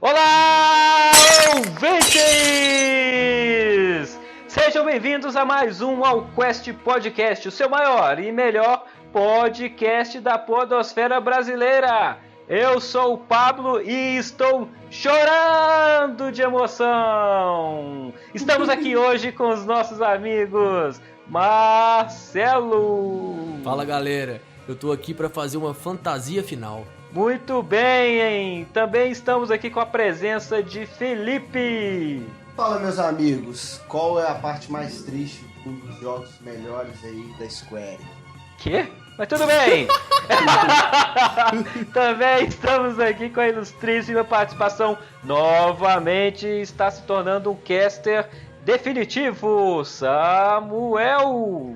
Olá, ouvintes! Sejam bem-vindos a mais um All Quest Podcast, o seu maior e melhor podcast da podosfera brasileira. Eu sou o Pablo e estou chorando de emoção. Estamos aqui hoje com os nossos amigos Marcelo. Fala, galera, eu tô aqui pra fazer uma fantasia final. Muito bem, hein? Também estamos aqui com a presença de Felipe. Fala, meus amigos, qual é a parte mais triste dos jogos melhores aí da Square? Quê? Mas tudo bem! Também estamos aqui com a ilustríssima participação. Novamente está se tornando um caster definitivo, Samuel!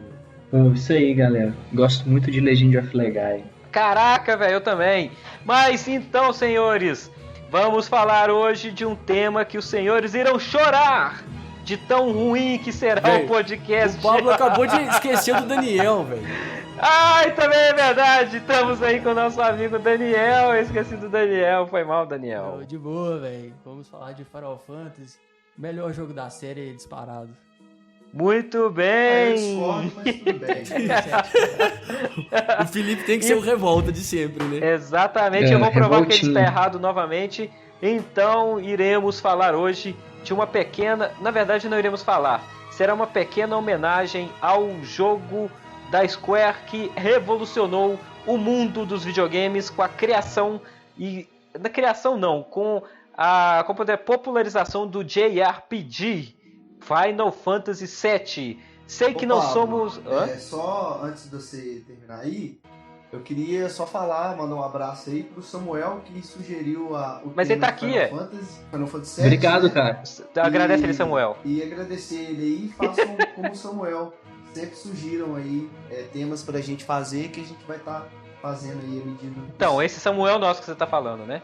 Isso aí, galera. Gosto muito de Legend of Legaia. Caraca, velho, eu também. Mas então, senhores, vamos falar hoje de um tema que os senhores irão chorar de tão ruim que será Véio, o podcast. O Pablo acabou de esquecer do Daniel, velho. Ai, também é verdade. Estamos aí com o nosso amigo Daniel. Eu esqueci do Daniel. Foi mal, Daniel. De boa, velho. Vamos falar de Final Fantasy. Melhor jogo da série disparado. Muito bem. Eu discordo, mas tudo bem. O Felipe tem que ser o revolta de sempre, né? Exatamente. Eu vou provar que ele revoltinho. está errado novamente. Então, iremos falar hoje de uma pequena... Na verdade, não iremos falar. Será uma pequena homenagem ao jogo da Square que revolucionou o mundo dos videogames com a criação e... Na criação não, com a popularização do JRPG, Final Fantasy VII. Sei que Ô, não Pablo, somos... Hã? Só antes de você terminar aí, eu queria só mandar um abraço aí pro Samuel, que sugeriu o Mas tema ele tá de aqui, Final Fantasy VII, Obrigado, né? cara. Agradece ele, Samuel. E agradecer ele aí, façam como o Samuel. Sempre surgiram aí temas pra gente fazer, que a gente vai estar fazendo aí à medida. Então, esse Samuel nosso que você tá falando, né?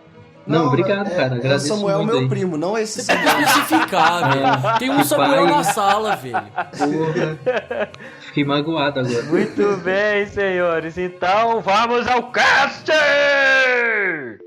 Não, obrigado, cara. É o Agradeço Samuel, muito meu aí. primo, não esse Você tem que Samuel. especificar, velho. Tem um que Samuel pai. na sala, velho. Porra. Fiquei magoado agora. Muito bem, senhores. Então, vamos ao caster!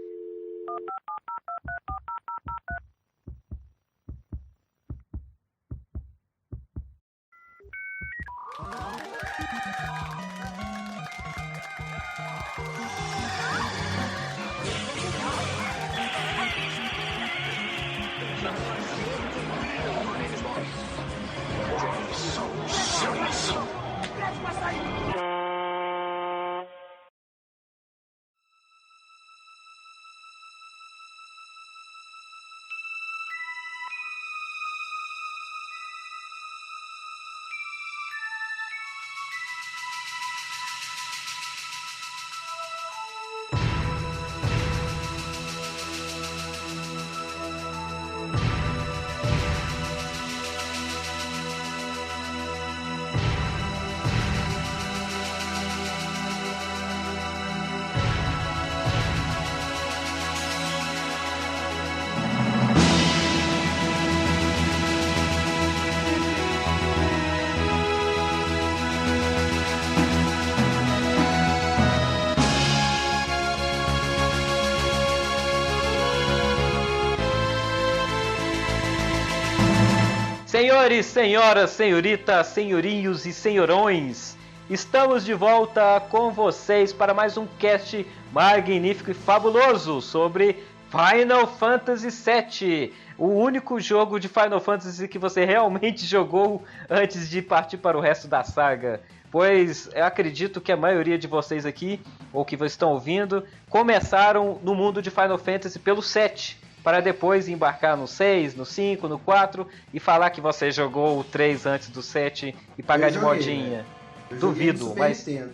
Senhores, senhoras, senhoritas, senhorinhos e senhorões, estamos de volta com vocês para mais um cast magnífico e fabuloso sobre Final Fantasy VII, o único jogo de Final Fantasy que você realmente jogou antes de partir para o resto da saga. Pois eu acredito que a maioria de vocês aqui, ou que vocês estão ouvindo, começaram no mundo de Final Fantasy pelo 7. Para depois embarcar no 6, no 5, no 4 e falar que você jogou o 3 antes do 7 e pagar Eu de joguei, modinha. né? Eu Duvido, joguei no Super mas... Nintendo.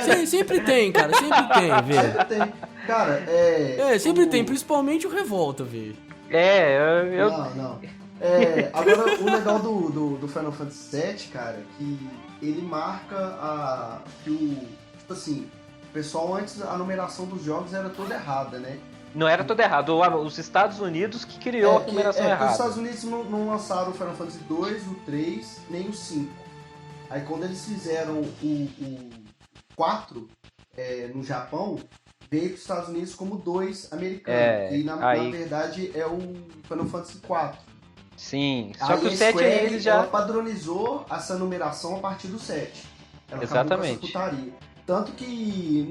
Sim, sempre tem, cara. Sempre tem, velho. Sempre tem. Cara, Sempre tem, principalmente o revolta, velho. Não. Agora, o legal do Final Fantasy VII, cara, que ele marca tipo assim, o pessoal antes, a numeração dos jogos era toda errada, né? Não era tudo errado. Os Estados Unidos que criou a numeração Os errada. Estados Unidos não lançaram o Final Fantasy 2, o 3, nem o 5. Aí quando eles fizeram o 4 no Japão, veio para os Estados Unidos como 2 americano. E na verdade é o Final Fantasy IV. Sim, só que o 7 Square, eles já... ela padronizou essa numeração a partir do 7. Ela Exatamente. Putaria. Tanto que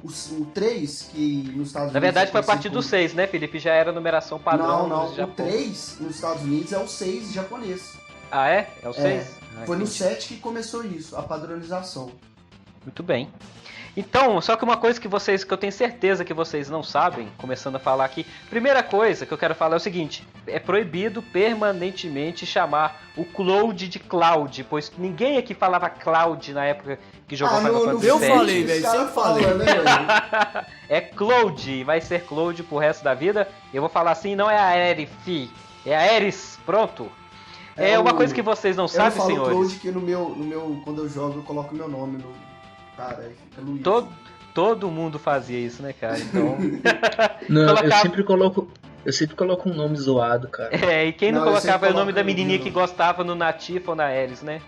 o 3, que nos Estados Unidos... Na verdade foi a partir do 6, né, Felipe? Já era a numeração padrão. Não, o 3 nos Estados Unidos é o 6 japonês. Ah, é? É o 6? Foi no 7 que começou isso, a padronização. Muito bem. Então, só que uma coisa que eu tenho certeza que vocês não sabem, começando a falar aqui, primeira coisa que eu quero falar é o seguinte: é proibido permanentemente chamar o Cloud de Cloud, pois ninguém aqui falava Cloud na época que jogou Final Fantasy VII. Eu falei, velho, sempre falei. Né, é Cloud, vai ser Cloud pro resto da vida. Eu vou falar assim, não é a Aerith, é a Aeris, pronto. É uma coisa que vocês não sabem, senhores. Eu falo Cloud que no meu, quando eu jogo, eu coloco meu nome no... Cara, aí fica Luiz. Todo mundo fazia isso, né, cara? Então... Não, eu sempre coloco um nome zoado, cara. E quem não colocava o nome da menininha que gostava no Natif ou na Aeris, né?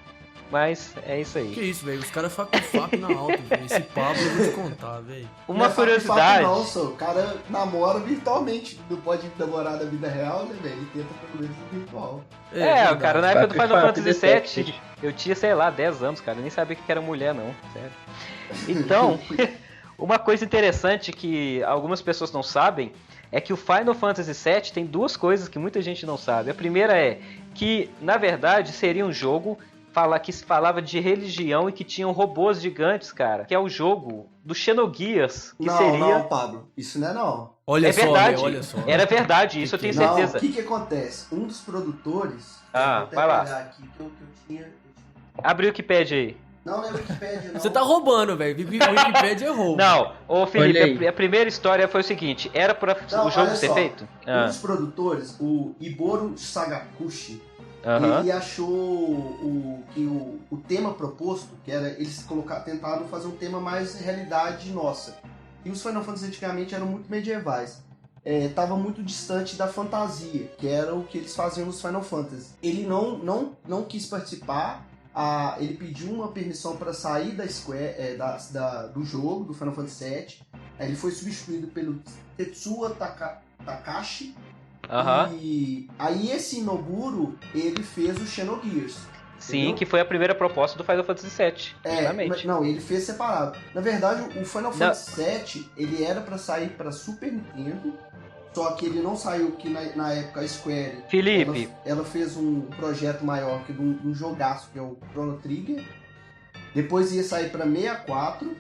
Mas é isso aí. Que isso, velho? Os caras facam faco na alta, velho. Esse papo eu vou te contar, velho. Uma curiosidade. Nossa, o cara namora virtualmente. Não pode namorar na vida real, né, velho? Ele tenta fazer isso virtual. O cara, na época do Final Fantasy VII, eu tinha, sei lá, 10 anos, cara. Eu nem sabia que era mulher, não. Sério. Então, uma coisa interessante que algumas pessoas não sabem é que o Final Fantasy VII tem 2 coisas que muita gente não sabe. A primeira é que, na verdade, seria um jogo que se falava de religião e que tinham robôs gigantes, cara. Que é o jogo do Xenogears. Que Não, Pablo. Isso não é não. Olha só, verdade. Olha só. Era verdade, isso eu tenho certeza. O que acontece? Um dos produtores... vai lá. Aqui, que eu tinha... Abre o Wikipedia aí. Não é Wikipedia, não. Você tá roubando, velho. Wikipedia é roubo. Não, ô Felipe, a primeira história foi o seguinte: era pra o jogo ser feito? Um dos produtores, o Iboru Sagakushi, ele achou o tema proposto, que era eles tentaram fazer um tema mais realidade nossa. E os Final Fantasy antigamente eram muito medievais. Tava muito distante da fantasia, que era o que eles faziam nos Final Fantasy. Ele não quis participar. Ele pediu uma permissão para sair da Square, do jogo, do Final Fantasy VII. Ele foi substituído pelo Tetsuya Takashi. E aí esse Noburo, ele fez o Xenogears. Sim, entendeu? que foi a primeira proposta do Final Fantasy VII. Justamente. Não, ele fez separado. Na verdade, o Final Fantasy VII, ele era para sair para Super Nintendo. Só que ele não saiu, que na época a Square... Felipe... Ela fez um projeto maior, que um jogaço, que é o Chrono Trigger. Depois ia sair pra 64.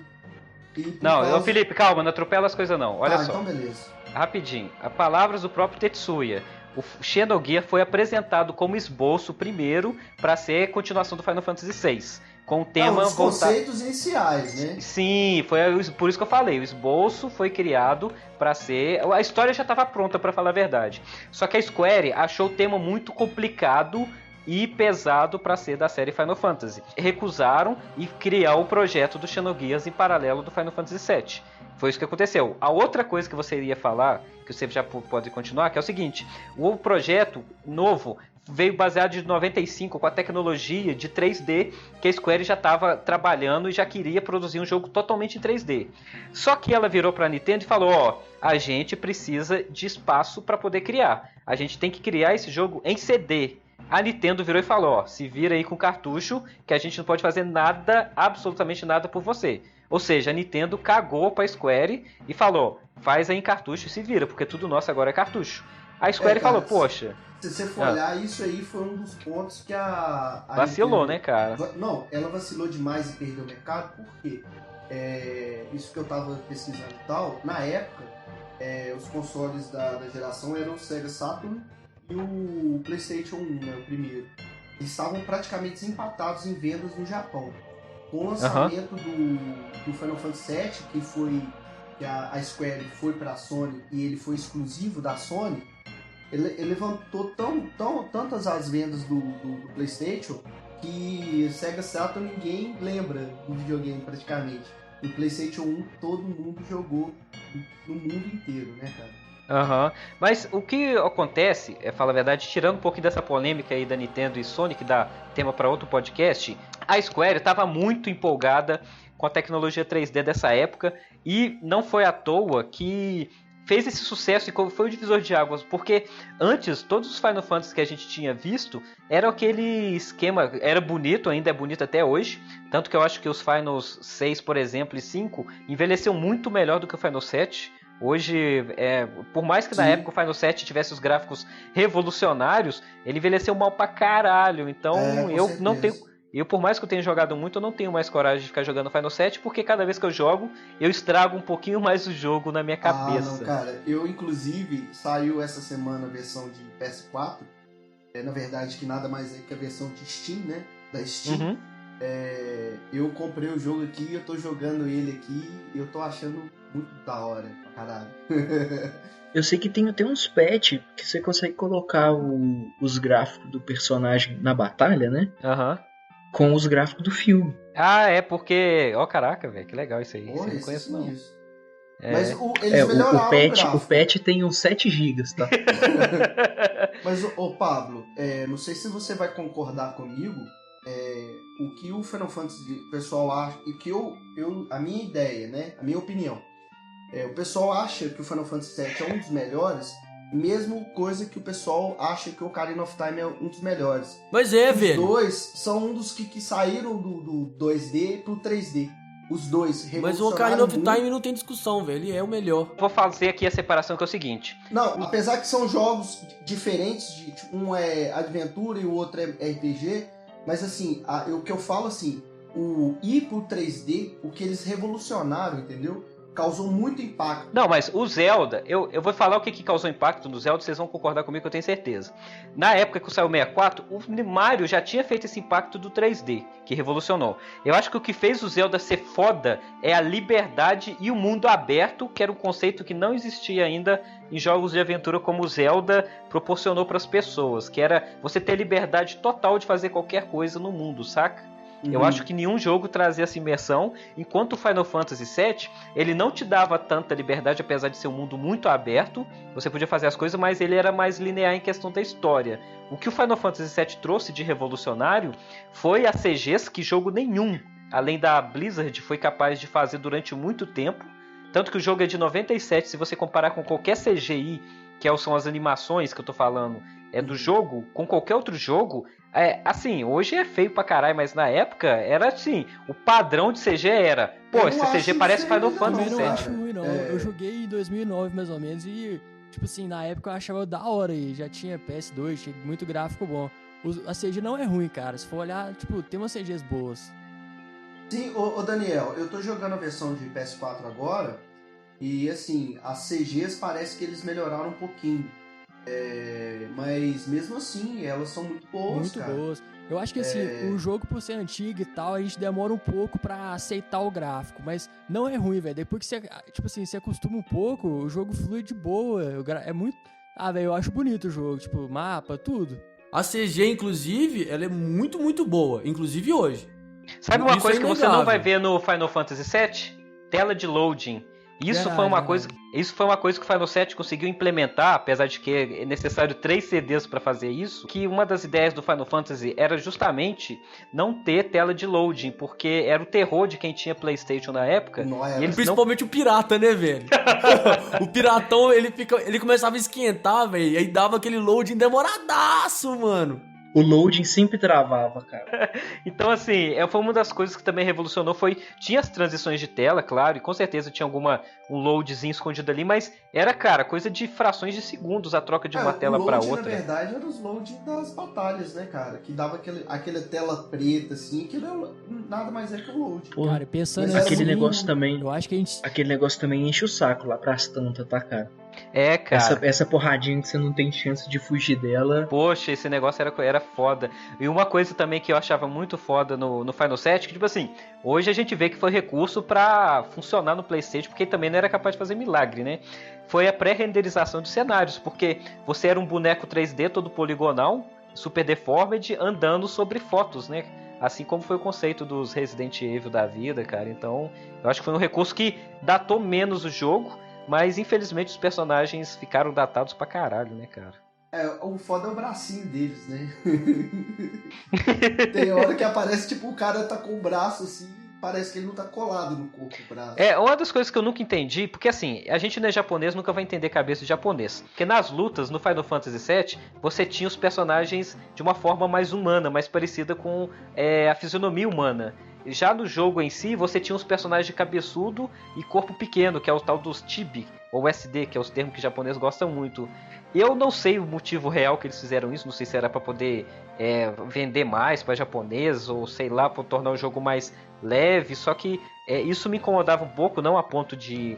Felipe, calma, não atropela as coisas não. Olha só. Então beleza. Rapidinho. A palavras do próprio Tetsuya. O Xenogears foi apresentado como esboço primeiro para ser continuação do Final Fantasy VI. Com o tema os conceitos iniciais, né? Sim, foi por isso que eu falei. O esboço foi criado para ser... A história já estava pronta, para falar a verdade. Só que a Square achou o tema muito complicado e pesado para ser da série Final Fantasy. Recusaram e criar o projeto do Xenogears em paralelo do Final Fantasy VII. Foi isso que aconteceu. A outra coisa que você iria falar, que você já pode continuar, que é o seguinte: o projeto novo veio baseado em 95 com a tecnologia de 3D que a Square já estava trabalhando e já queria produzir um jogo totalmente em 3D. Só que ela virou para a Nintendo e falou: a gente precisa de espaço para poder criar. A gente tem que criar esse jogo em CD. A Nintendo virou e falou: se vira aí com cartucho que a gente não pode fazer nada, absolutamente nada por você. Ou seja, a Nintendo cagou para a Square e falou: faz aí em cartucho e se vira, porque tudo nosso agora é cartucho. A Square falou: poxa... Se você for olhar, isso aí foi um dos pontos que a vacilou, Nintendo, né, cara? Não, ela vacilou demais e perdeu o mercado, porque isso que eu tava pesquisando e tal, na época, os consoles da geração eram o Sega Saturn e o PlayStation 1, né, o primeiro. Eles estavam praticamente empatados em vendas no Japão. Com o lançamento do Final Fantasy VII, que a Square foi para a Sony e ele foi exclusivo da Sony, ele levantou tantas as vendas do PlayStation que Sega Saturn ninguém lembra do videogame praticamente. No PlayStation 1 todo mundo jogou no mundo inteiro, né, cara? Mas o que acontece, fala a verdade, tirando um pouquinho dessa polêmica aí da Nintendo e Sony, que dá tema para outro podcast, a Square estava muito empolgada com a tecnologia 3D dessa época, e não foi à toa que fez esse sucesso e foi o divisor de águas, porque antes, todos os Final Fantasy que a gente tinha visto, era aquele esquema, era bonito, ainda é bonito até hoje, tanto que eu acho que os Finals 6, por exemplo, e 5, envelheceu muito melhor do que o Final 7. Hoje, por mais que na época o Final 7 tivesse os gráficos revolucionários, ele envelheceu mal pra caralho, então eu não tenho... Eu, por mais que eu tenha jogado muito, eu não tenho mais coragem de ficar jogando Final 7, porque cada vez que eu jogo, eu estrago um pouquinho mais o jogo na minha cabeça. Ah, não, cara. Eu, inclusive, saiu essa semana a versão de PS4. Na verdade, que nada mais é que a versão de Steam, né? Da Steam. Uhum. Eu comprei o jogo aqui, eu tô jogando ele aqui, e eu tô achando muito da hora, caralho. Eu sei que tem uns patch que você consegue colocar os gráficos do personagem na batalha, né? Aham. Com os gráficos do filme. Ah, é porque... Ó, caraca, velho, que legal isso aí. Pô, eu não conheço, não. Mas eles melhoraram o patch tem uns 7 GB, tá? Mas, Pablo, não sei se você vai concordar comigo, o que o Final Fantasy, o pessoal acha, e que a minha ideia, né, a minha opinião, o pessoal acha que o Final Fantasy VII é um dos melhores, mesmo coisa que o pessoal acha que o Ocarina of Time é um dos melhores. Mas velho. Os dois são um dos que saíram do 2D pro 3D. Os dois revolucionaram. Mas o Ocarina of Time não tem discussão, velho. Ele é o melhor. Vou fazer aqui a separação, que é o seguinte. Não, apesar que são jogos diferentes, um é aventura e o outro é RPG, mas assim, o que eu falo assim, o ir pro 3D, o que eles revolucionaram, entendeu? Causou muito impacto. Não, mas o Zelda, eu vou falar o que causou impacto no Zelda, vocês vão concordar comigo, que eu tenho certeza. Na época que saiu o 64, o Mario já tinha feito esse impacto do 3D, que revolucionou. Eu acho que o que fez o Zelda ser foda é a liberdade e o mundo aberto, que era um conceito que não existia ainda em jogos de aventura como o Zelda proporcionou para as pessoas, que era você ter liberdade total de fazer qualquer coisa no mundo, saca? Eu acho que nenhum jogo trazia essa imersão, enquanto o Final Fantasy VII, ele não te dava tanta liberdade, apesar de ser um mundo muito aberto, você podia fazer as coisas, mas ele era mais linear em questão da história. O que o Final Fantasy VII trouxe de revolucionário foi as CGs que jogo nenhum, além da Blizzard, foi capaz de fazer durante muito tempo, tanto que o jogo é de 97, se você comparar com qualquer CGI, que são as animações que eu tô falando, do jogo, com qualquer outro jogo, assim, hoje é feio pra caralho, mas na época era assim, o padrão de CG era, pô, esse CG parece Final Fantasy VII. Eu não acho ruim, não. Eu joguei em 2009, mais ou menos, e, tipo assim, na época eu achava da hora, e já tinha PS2, tinha muito gráfico bom. A CG não é ruim, cara, se for olhar, tipo, tem umas CGs boas. Sim, ô Daniel, eu tô jogando a versão de PS4 agora, e assim, as CGs parece que eles melhoraram um pouquinho. Mas mesmo assim, elas são muito boas, muito cara. Boas. Eu acho que assim, o jogo por ser antigo e tal, a gente demora um pouco pra aceitar o gráfico, mas não é ruim, velho. Depois que você, tipo assim, você acostuma um pouco, o jogo flui de boa. É muito... velho, eu acho bonito o jogo, tipo, mapa, tudo. A CG, inclusive, ela é muito, muito boa, inclusive hoje. Sabe uma coisa que você não vai ver no Final Fantasy VII? Tela de loading. Isso foi uma coisa que o Final 7 conseguiu implementar, apesar de que é necessário 3 CDs para fazer isso, que uma das ideias do Final Fantasy era justamente não ter tela de loading, porque era o terror de quem tinha PlayStation na época. E principalmente o pirata, né, velho? O piratão, ele começava a esquentar, velho, e aí dava aquele loading demoradaço, mano. O loading sempre travava, cara. Então, assim, foi uma das coisas que também revolucionou, tinha as transições de tela, claro, e com certeza tinha um loadzinho escondido ali, mas era, cara, coisa de frações de segundos a troca de uma tela pra outra. Na verdade, era os loading das batalhas, né, cara? Que dava aquela tela preta, assim, que nada mais é que o load. Porra, cara, pensando aquele negócio também. Eu acho que a gente... Aquele negócio também enche o saco lá pras tantas, tá, cara? Cara. Essa porradinha que você não tem chance de fugir dela. Poxa, esse negócio era foda. E uma coisa também que eu achava muito foda no Final 7, que tipo assim, hoje a gente vê que foi recurso pra funcionar no PlayStation, porque também não era capaz de fazer milagre, né? Foi a pré-renderização dos cenários, porque você era um boneco 3D todo poligonal, super deformed, andando sobre fotos, né? Assim como foi o conceito dos Resident Evil da vida, cara. Então, eu acho que foi um recurso que datou menos o jogo, mas infelizmente os personagens ficaram datados pra caralho, né, cara? O foda é o bracinho deles, né? Tem hora que aparece, tipo, o cara tá com o braço assim, parece que ele não tá colado no corpo do braço. Uma das coisas que eu nunca entendi, porque assim, a gente não é japonês, nunca vai entender cabeça de japonês. Porque nas lutas, no Final Fantasy VII, você tinha os personagens de uma forma mais humana, mais parecida com a fisionomia humana. Já no jogo em si, você tinha os personagens de cabeçudo e corpo pequeno, que é o tal dos chibi, ou SD, que é os termos que os japoneses gostam muito. Eu não sei o motivo real que eles fizeram isso, não sei se era para poder vender mais para japoneses, ou sei lá, para tornar o jogo mais leve, só que isso me incomodava um pouco, não a ponto de,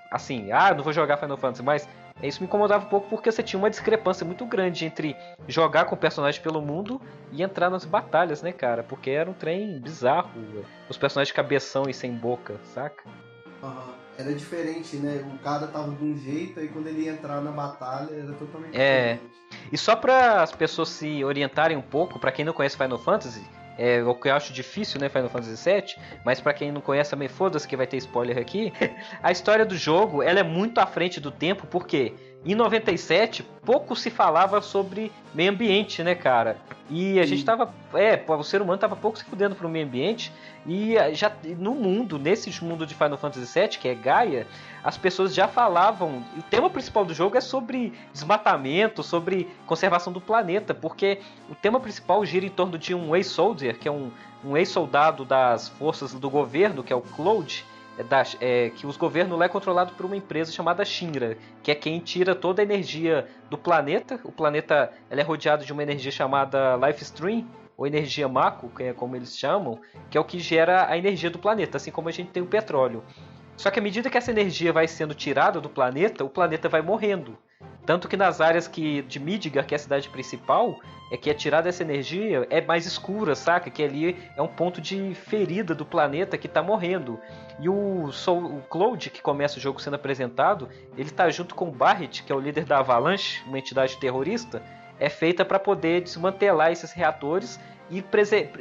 assim, não vou jogar Final Fantasy, mas isso me incomodava um pouco porque você tinha uma discrepância muito grande entre jogar com o personagem pelo mundo e entrar nas batalhas, né, cara? Porque era um trem bizarro, os personagens de cabeção e sem boca, saca? Era diferente, né? O cara tava de um jeito, aí quando ele ia entrar na batalha era totalmente diferente. E só para as pessoas se orientarem um pouco, para quem não conhece Final Fantasy, o que eu acho difícil, né, Final Fantasy VII, mas pra quem não conhece também, foda-se que vai ter spoiler aqui. A história do jogo, ela é muito à frente do tempo, porque em 97 pouco se falava sobre meio ambiente, né, cara? E a gente tava, o ser humano tava pouco se fudendo pro meio ambiente, e já no mundo, nesse mundo de Final Fantasy VII, que é Gaia, as pessoas já falavam, o tema principal do jogo é sobre desmatamento, sobre conservação do planeta, porque o tema principal gira em torno de um ex-soldier, que é um ex-soldado das forças do governo, que é o Cloud, que os governos lá é controlado por uma empresa chamada Shinra, que é quem tira toda a energia do planeta. O planeta é rodeado de uma energia chamada Life Stream, ou energia Mako, que é como eles chamam, que é o que gera a energia do planeta, assim como a gente tem o petróleo. Só que à medida que essa energia vai sendo tirada do planeta, o planeta vai morrendo. Tanto que nas áreas de Midgar, que é a cidade principal, que é tirada essa energia, é mais escura, saca? Que ali é um ponto de ferida do planeta que está morrendo. E o Cloud, que começa o jogo sendo apresentado, ele está junto com o Barret, que é o líder da Avalanche, uma entidade terrorista, feita para poder desmantelar esses reatores e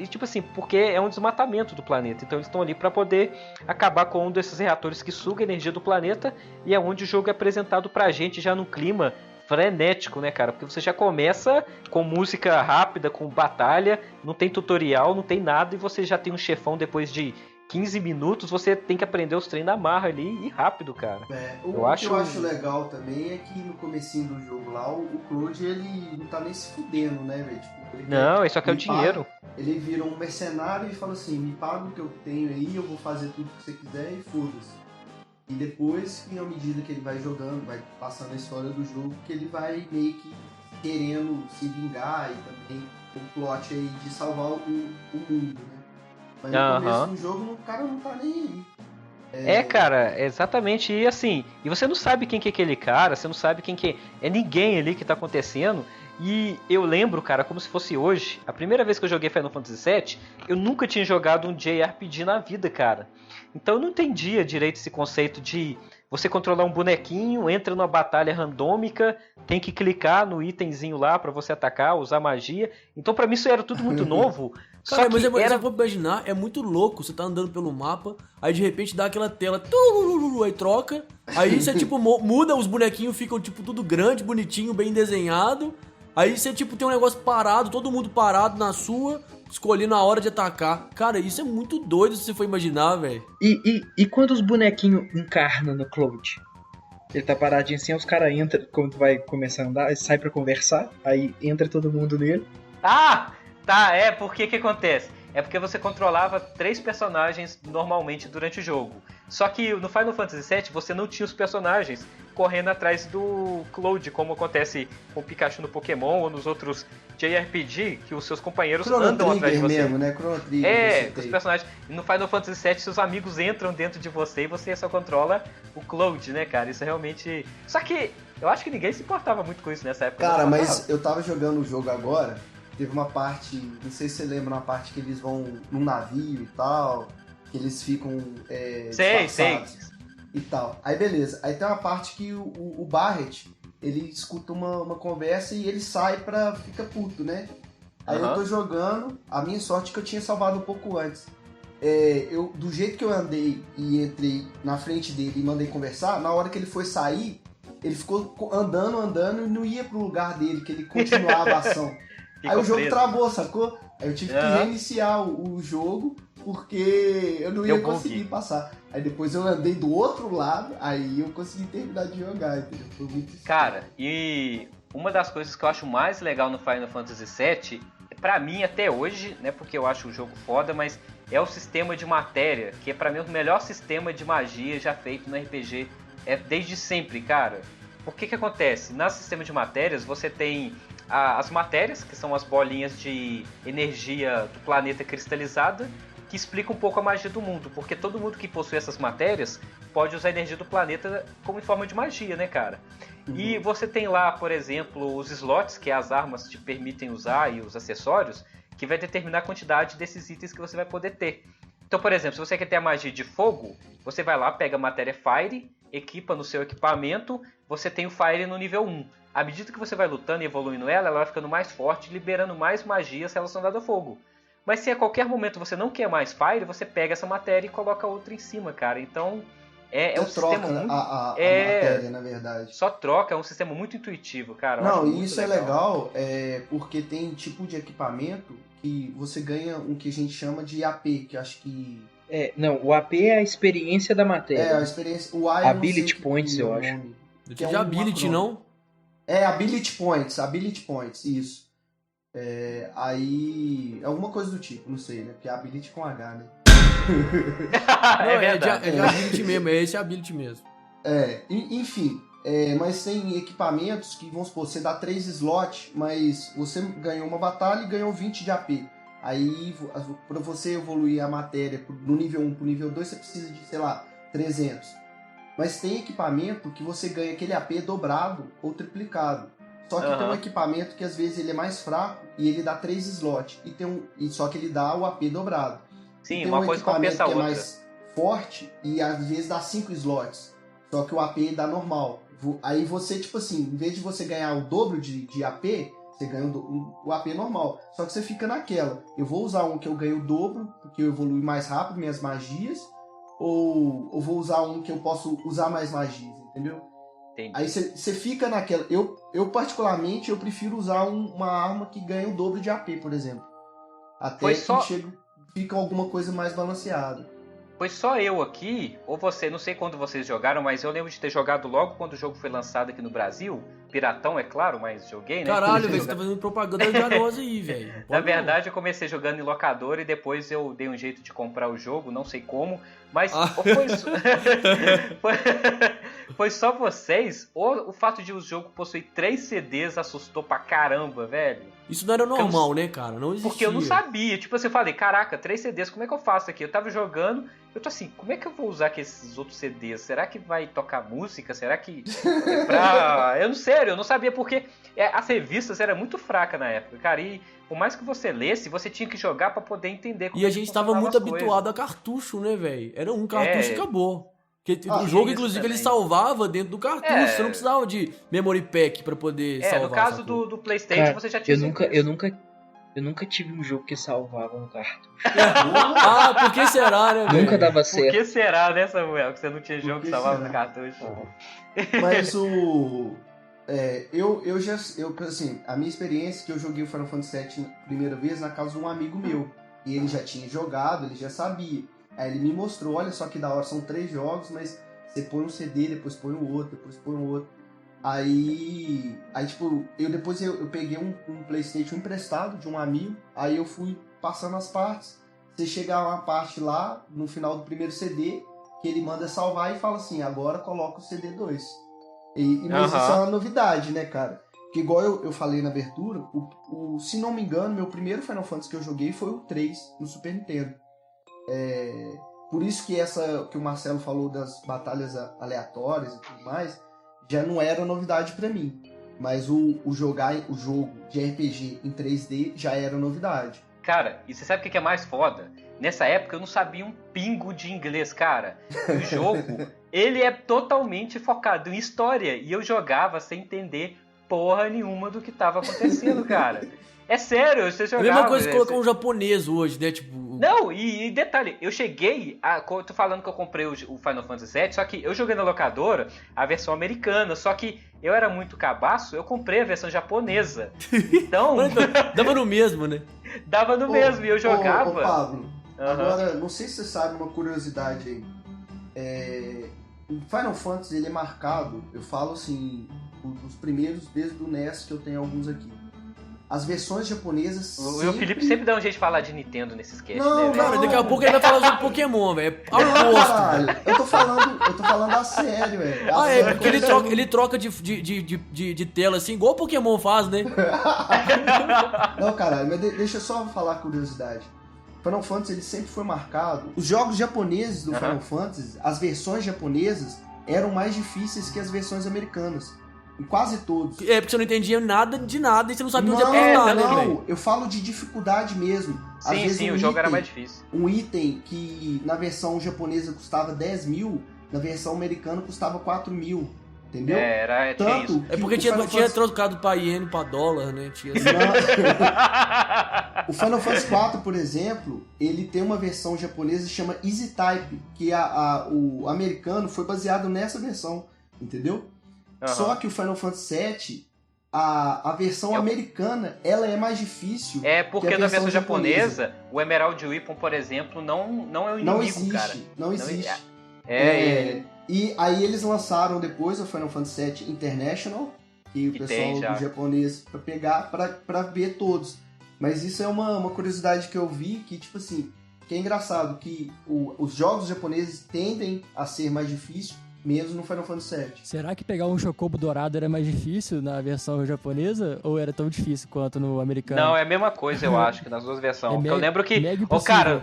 tipo assim, porque é um desmatamento do planeta. Então eles estão ali para poder acabar com um desses reatores que suga a energia do planeta, e é onde o jogo é apresentado pra gente já num clima frenético, né, cara? Porque você já começa com música rápida, com batalha, não tem tutorial, não tem nada, e você já tem um chefão depois de 15 minutos, você tem que aprender os treinos da marra ali e rápido, cara. O que eu acho legal também é que no comecinho do jogo lá, o Claude, ele não tá nem se fudendo, né, velho? Tipo, ele só quer o dinheiro. Ele vira um mercenário e fala assim, me paga o que eu tenho aí, eu vou fazer tudo que você quiser e foda-se. E depois, à medida que ele vai jogando, vai passando a história do jogo, que ele vai meio que querendo se vingar e também o plot aí de salvar o mundo, né? Mas no começo do jogo, o cara não tá nem aí. Cara, exatamente. E assim, e você não sabe quem que é aquele cara, você não sabe quem que é ninguém ali que tá acontecendo. E eu lembro, cara, como se fosse hoje, a primeira vez que eu joguei Final Fantasy VII, eu nunca tinha jogado um JRPG na vida, cara. Então eu não entendia direito esse conceito de você controlar um bonequinho, entra numa batalha randômica, tem que clicar no itemzinho lá pra você atacar, usar magia. Então pra mim isso era tudo muito novo. Cara, mas eu vou imaginar, é muito louco, você tá andando pelo mapa, aí de repente dá aquela tela, aí troca, aí você tipo muda, os bonequinhos ficam tipo tudo grande, bonitinho, bem desenhado, aí você tipo tem um negócio parado, todo mundo parado na sua, escolhendo a hora de atacar. Cara, isso é muito doido se você for imaginar, velho. E quando os bonequinhos encarnam no Cloud? Ele tá paradinho assim, aí os caras entram, quando vai começar a andar, sai pra conversar, aí entra todo mundo nele. Tá, porque que acontece? É porque você controlava 3 personagens normalmente durante o jogo. Só que no Final Fantasy VII você não tinha os personagens correndo atrás do Cloud, como acontece com o Pikachu no Pokémon ou nos outros JRPG, que os seus companheiros andam atrás de você. Mesmo, né? Chrono Trigger, os personagens. No Final Fantasy VII seus amigos entram dentro de você e você só controla o Cloud, né, cara? Isso é realmente... Só que eu acho que ninguém se importava muito com isso nessa época. Cara, mas eu tava jogando o jogo agora... Teve uma parte, não sei se você lembra, uma parte que eles vão num navio e tal, que eles ficam disfarçados e tal. Aí beleza, aí tem uma parte que o Barret, ele escuta uma conversa e ele sai fica puto, né? Aí eu tô jogando, a minha sorte é que eu tinha salvado um pouco antes. Do jeito que eu andei e entrei na frente dele e mandei conversar, na hora que ele foi sair, ele ficou andando e não ia pro lugar dele, que ele continuava a ação. Aí o jogo travou, sacou? Aí eu tive que reiniciar o jogo porque eu não ia Deu bug. conseguir passar. Aí depois eu andei do outro lado, aí eu consegui terminar de jogar, entendeu? Foi muito estranho. Cara, e uma das coisas que eu acho mais legal no Final Fantasy VII, pra mim até hoje, né, porque eu acho o jogo foda, mas é o sistema de matéria, que é pra mim o melhor sistema de magia já feito no RPG, desde sempre, cara. O que acontece? No sistema de matérias, você tem as matérias, que são as bolinhas de energia do planeta cristalizada, que explica um pouco a magia do mundo, porque todo mundo que possui essas matérias pode usar a energia do planeta como em forma de magia, né, cara? E você tem lá, por exemplo, os slots, que é as armas que te permitem usar, e os acessórios, que vai determinar a quantidade desses itens que você vai poder ter. Então, por exemplo, se você quer ter a magia de fogo, você vai lá, pega a matéria Fire, equipa no seu equipamento, você tem o Fire no nível 1. À medida que você vai lutando e evoluindo ela vai ficando mais forte, liberando mais magias relacionadas ao fogo. Mas se a qualquer momento você não quer mais Fire, você pega essa matéria e coloca outra em cima, cara. Então, um troca sistema muito... a matéria, na verdade. Só troca, é um sistema muito intuitivo, cara. Eu Não, acho e muito isso é legal porque tem tipo de equipamento que você ganha um que a gente chama de AP, que eu acho que... Não, o AP é a experiência da matéria. a experiência... O A eu não Ability sei que Points, eu é o acho. nome. Eu Que é tinha um Ability, acrônimo. não? Ability Points, isso. Aí... Alguma coisa do tipo, não sei, né? Porque é Ability com H, né? É verdade. É de Ability mesmo, é esse Ability mesmo. Enfim... mas tem equipamentos que, vamos supor, você dá 3 slots, mas você ganhou uma batalha e ganhou 20 de AP. Aí, para você evoluir a matéria do nível 1 pro nível 2, você precisa de, sei lá, 300. Mas tem equipamento que você ganha aquele AP dobrado ou triplicado. Só que tem um equipamento que às vezes ele é mais fraco e ele dá 3 slots. Só que ele dá o AP dobrado. Sim, tem uma coisa compensa a que outra. é mais forte e às vezes dá 5 slots. Só que o AP dá normal. Aí você, tipo assim, em vez de você ganhar o dobro de AP, você ganha o AP normal. Só que você fica naquela. Eu vou usar um que eu ganho o dobro, porque eu evoluo mais rápido minhas magias, ou eu vou usar um que eu posso usar mais magias, entendeu? Entendi. Aí você fica naquela. Eu particularmente, eu prefiro usar uma arma que ganha o dobro de AP, por exemplo. Até fica alguma coisa mais balanceada. Foi só eu aqui, ou você, não sei quando vocês jogaram, mas eu lembro de ter jogado logo quando o jogo foi lançado aqui no Brasil. Piratão, é claro, mas joguei, né? Caralho, velho, você tá fazendo propaganda enganosa aí, velho. Na verdade, eu comecei jogando em locadora e depois eu dei um jeito de comprar o jogo, não sei como, mas foi só vocês, ou o fato de o jogo possuir 3 CDs assustou pra caramba, velho? Isso não era normal, né, cara? Não existia. Porque eu não sabia. Tipo assim, eu falei, caraca, 3 CDs, como é que eu faço aqui? Eu tava jogando, eu tô assim, como é que eu vou usar esses outros CDs? Será que vai tocar música? Será que... Eu não sei, eu não sabia, porque as revistas eram muito fracas na época, cara, e por mais que você lesse, você tinha que jogar pra poder entender como E a gente tava muito habituado a cartucho, né, velho? Era um cartucho e acabou. Porque o jogo, inclusive, ele salvava dentro do cartucho. Você não precisava de memory pack pra poder salvar. No caso do PlayStation, cara, você já tinha... Eu nunca tive um jogo que salvava no cartucho. Por que será, né, velho? Nunca dava certo. Por que será, né, Samuel, que você não tinha jogo que salvava no cartucho? Mas assim, a minha experiência é que eu joguei o Final Fantasy VII a primeira vez na casa de um amigo meu. E ele já tinha jogado, ele já sabia. Aí ele me mostrou, olha só que da hora, são 3 jogos, mas você põe um CD, depois põe o outro, depois põe o outro. Aí tipo, eu peguei um PlayStation emprestado de um amigo, aí eu fui passando as partes. Você chega a uma parte lá, no final do primeiro CD, que ele manda salvar e fala assim, agora coloca o CD 2. Mas isso é uma novidade, né, cara? Porque igual eu falei na abertura, se não me engano, meu primeiro Final Fantasy que eu joguei foi o 3, no Super Nintendo. Por isso que o Marcelo falou das batalhas aleatórias e tudo mais, já não era novidade pra mim. Mas jogar o jogo de RPG em 3D já era novidade. Cara, e você sabe o que é mais foda? Nessa época eu não sabia um pingo de inglês, cara. O jogo, ele é totalmente focado em história. E eu jogava sem entender porra nenhuma do que tava acontecendo, cara. É sério, você jogava... A mesma coisa que colocar um japonês hoje, né? Tipo... Não, e detalhe, eu cheguei... Eu tô falando que eu comprei o Final Fantasy VII, só que eu joguei na locadora a versão americana, só que eu era muito cabaço, eu comprei a versão japonesa. Então... Dava no mesmo, né? Dava no mesmo, e eu jogava... Ô, Pablo, Agora, não sei se você sabe uma curiosidade aí. O Final Fantasy, ele é marcado, eu falo assim, os primeiros, desde o NES, que eu tenho alguns aqui. As versões japonesas O Felipe sempre dá um jeito de falar de Nintendo nesses casts, Não, né, velho? Cara, daqui a pouco ele vai falar sobre Pokémon, velho. Não, Aposto. caralho. Eu tô falando a sério, velho. Ah, é, porque ele troca de tela assim, igual o Pokémon faz, né? Não, caralho, mas deixa eu só falar a curiosidade. Final Fantasy, ele sempre foi marcado. Os jogos japoneses do Final Fantasy, as versões japonesas, eram mais difíceis que as versões americanas. Em quase todos. É, porque você não entendia nada de nada e você não sabia onde Não, apertar, né, velho? não, eu falo de dificuldade mesmo. Às vezes Sim, um o jogo era item- mais difícil. Um item que na versão japonesa custava 10 mil, na versão americana custava 4 mil. Entendeu? Tinha Tanto isso. É porque que o tinha Final Fantasy- trocado pra iene pra dólar, né? Tinha... O Final Fantasy IV, por exemplo, ele tem uma versão japonesa que chama Easy Type, que o americano foi baseado nessa versão, entendeu? Só que o Final Fantasy VII, a versão americana, ela é mais difícil. É porque que a na versão japonesa, o Emerald Weapon, por exemplo, não é o inimigo, Não existe, cara. não existe. E E aí eles lançaram depois o Final Fantasy VII International, que o Que pessoal tem já. do japonês pra pegar, pra ver todos. Mas isso é uma curiosidade que eu vi, que tipo assim, que é engraçado, que os jogos japoneses tendem a ser mais difíceis, mesmo no Final Fantasy VII. Será que pegar um Chocobo dourado era mais difícil na versão japonesa? Ou era tão difícil quanto no americano? Não, é a mesma coisa, eu acho, que nas duas versões. É Porque eu lembro que... mega Ô, impossível. cara,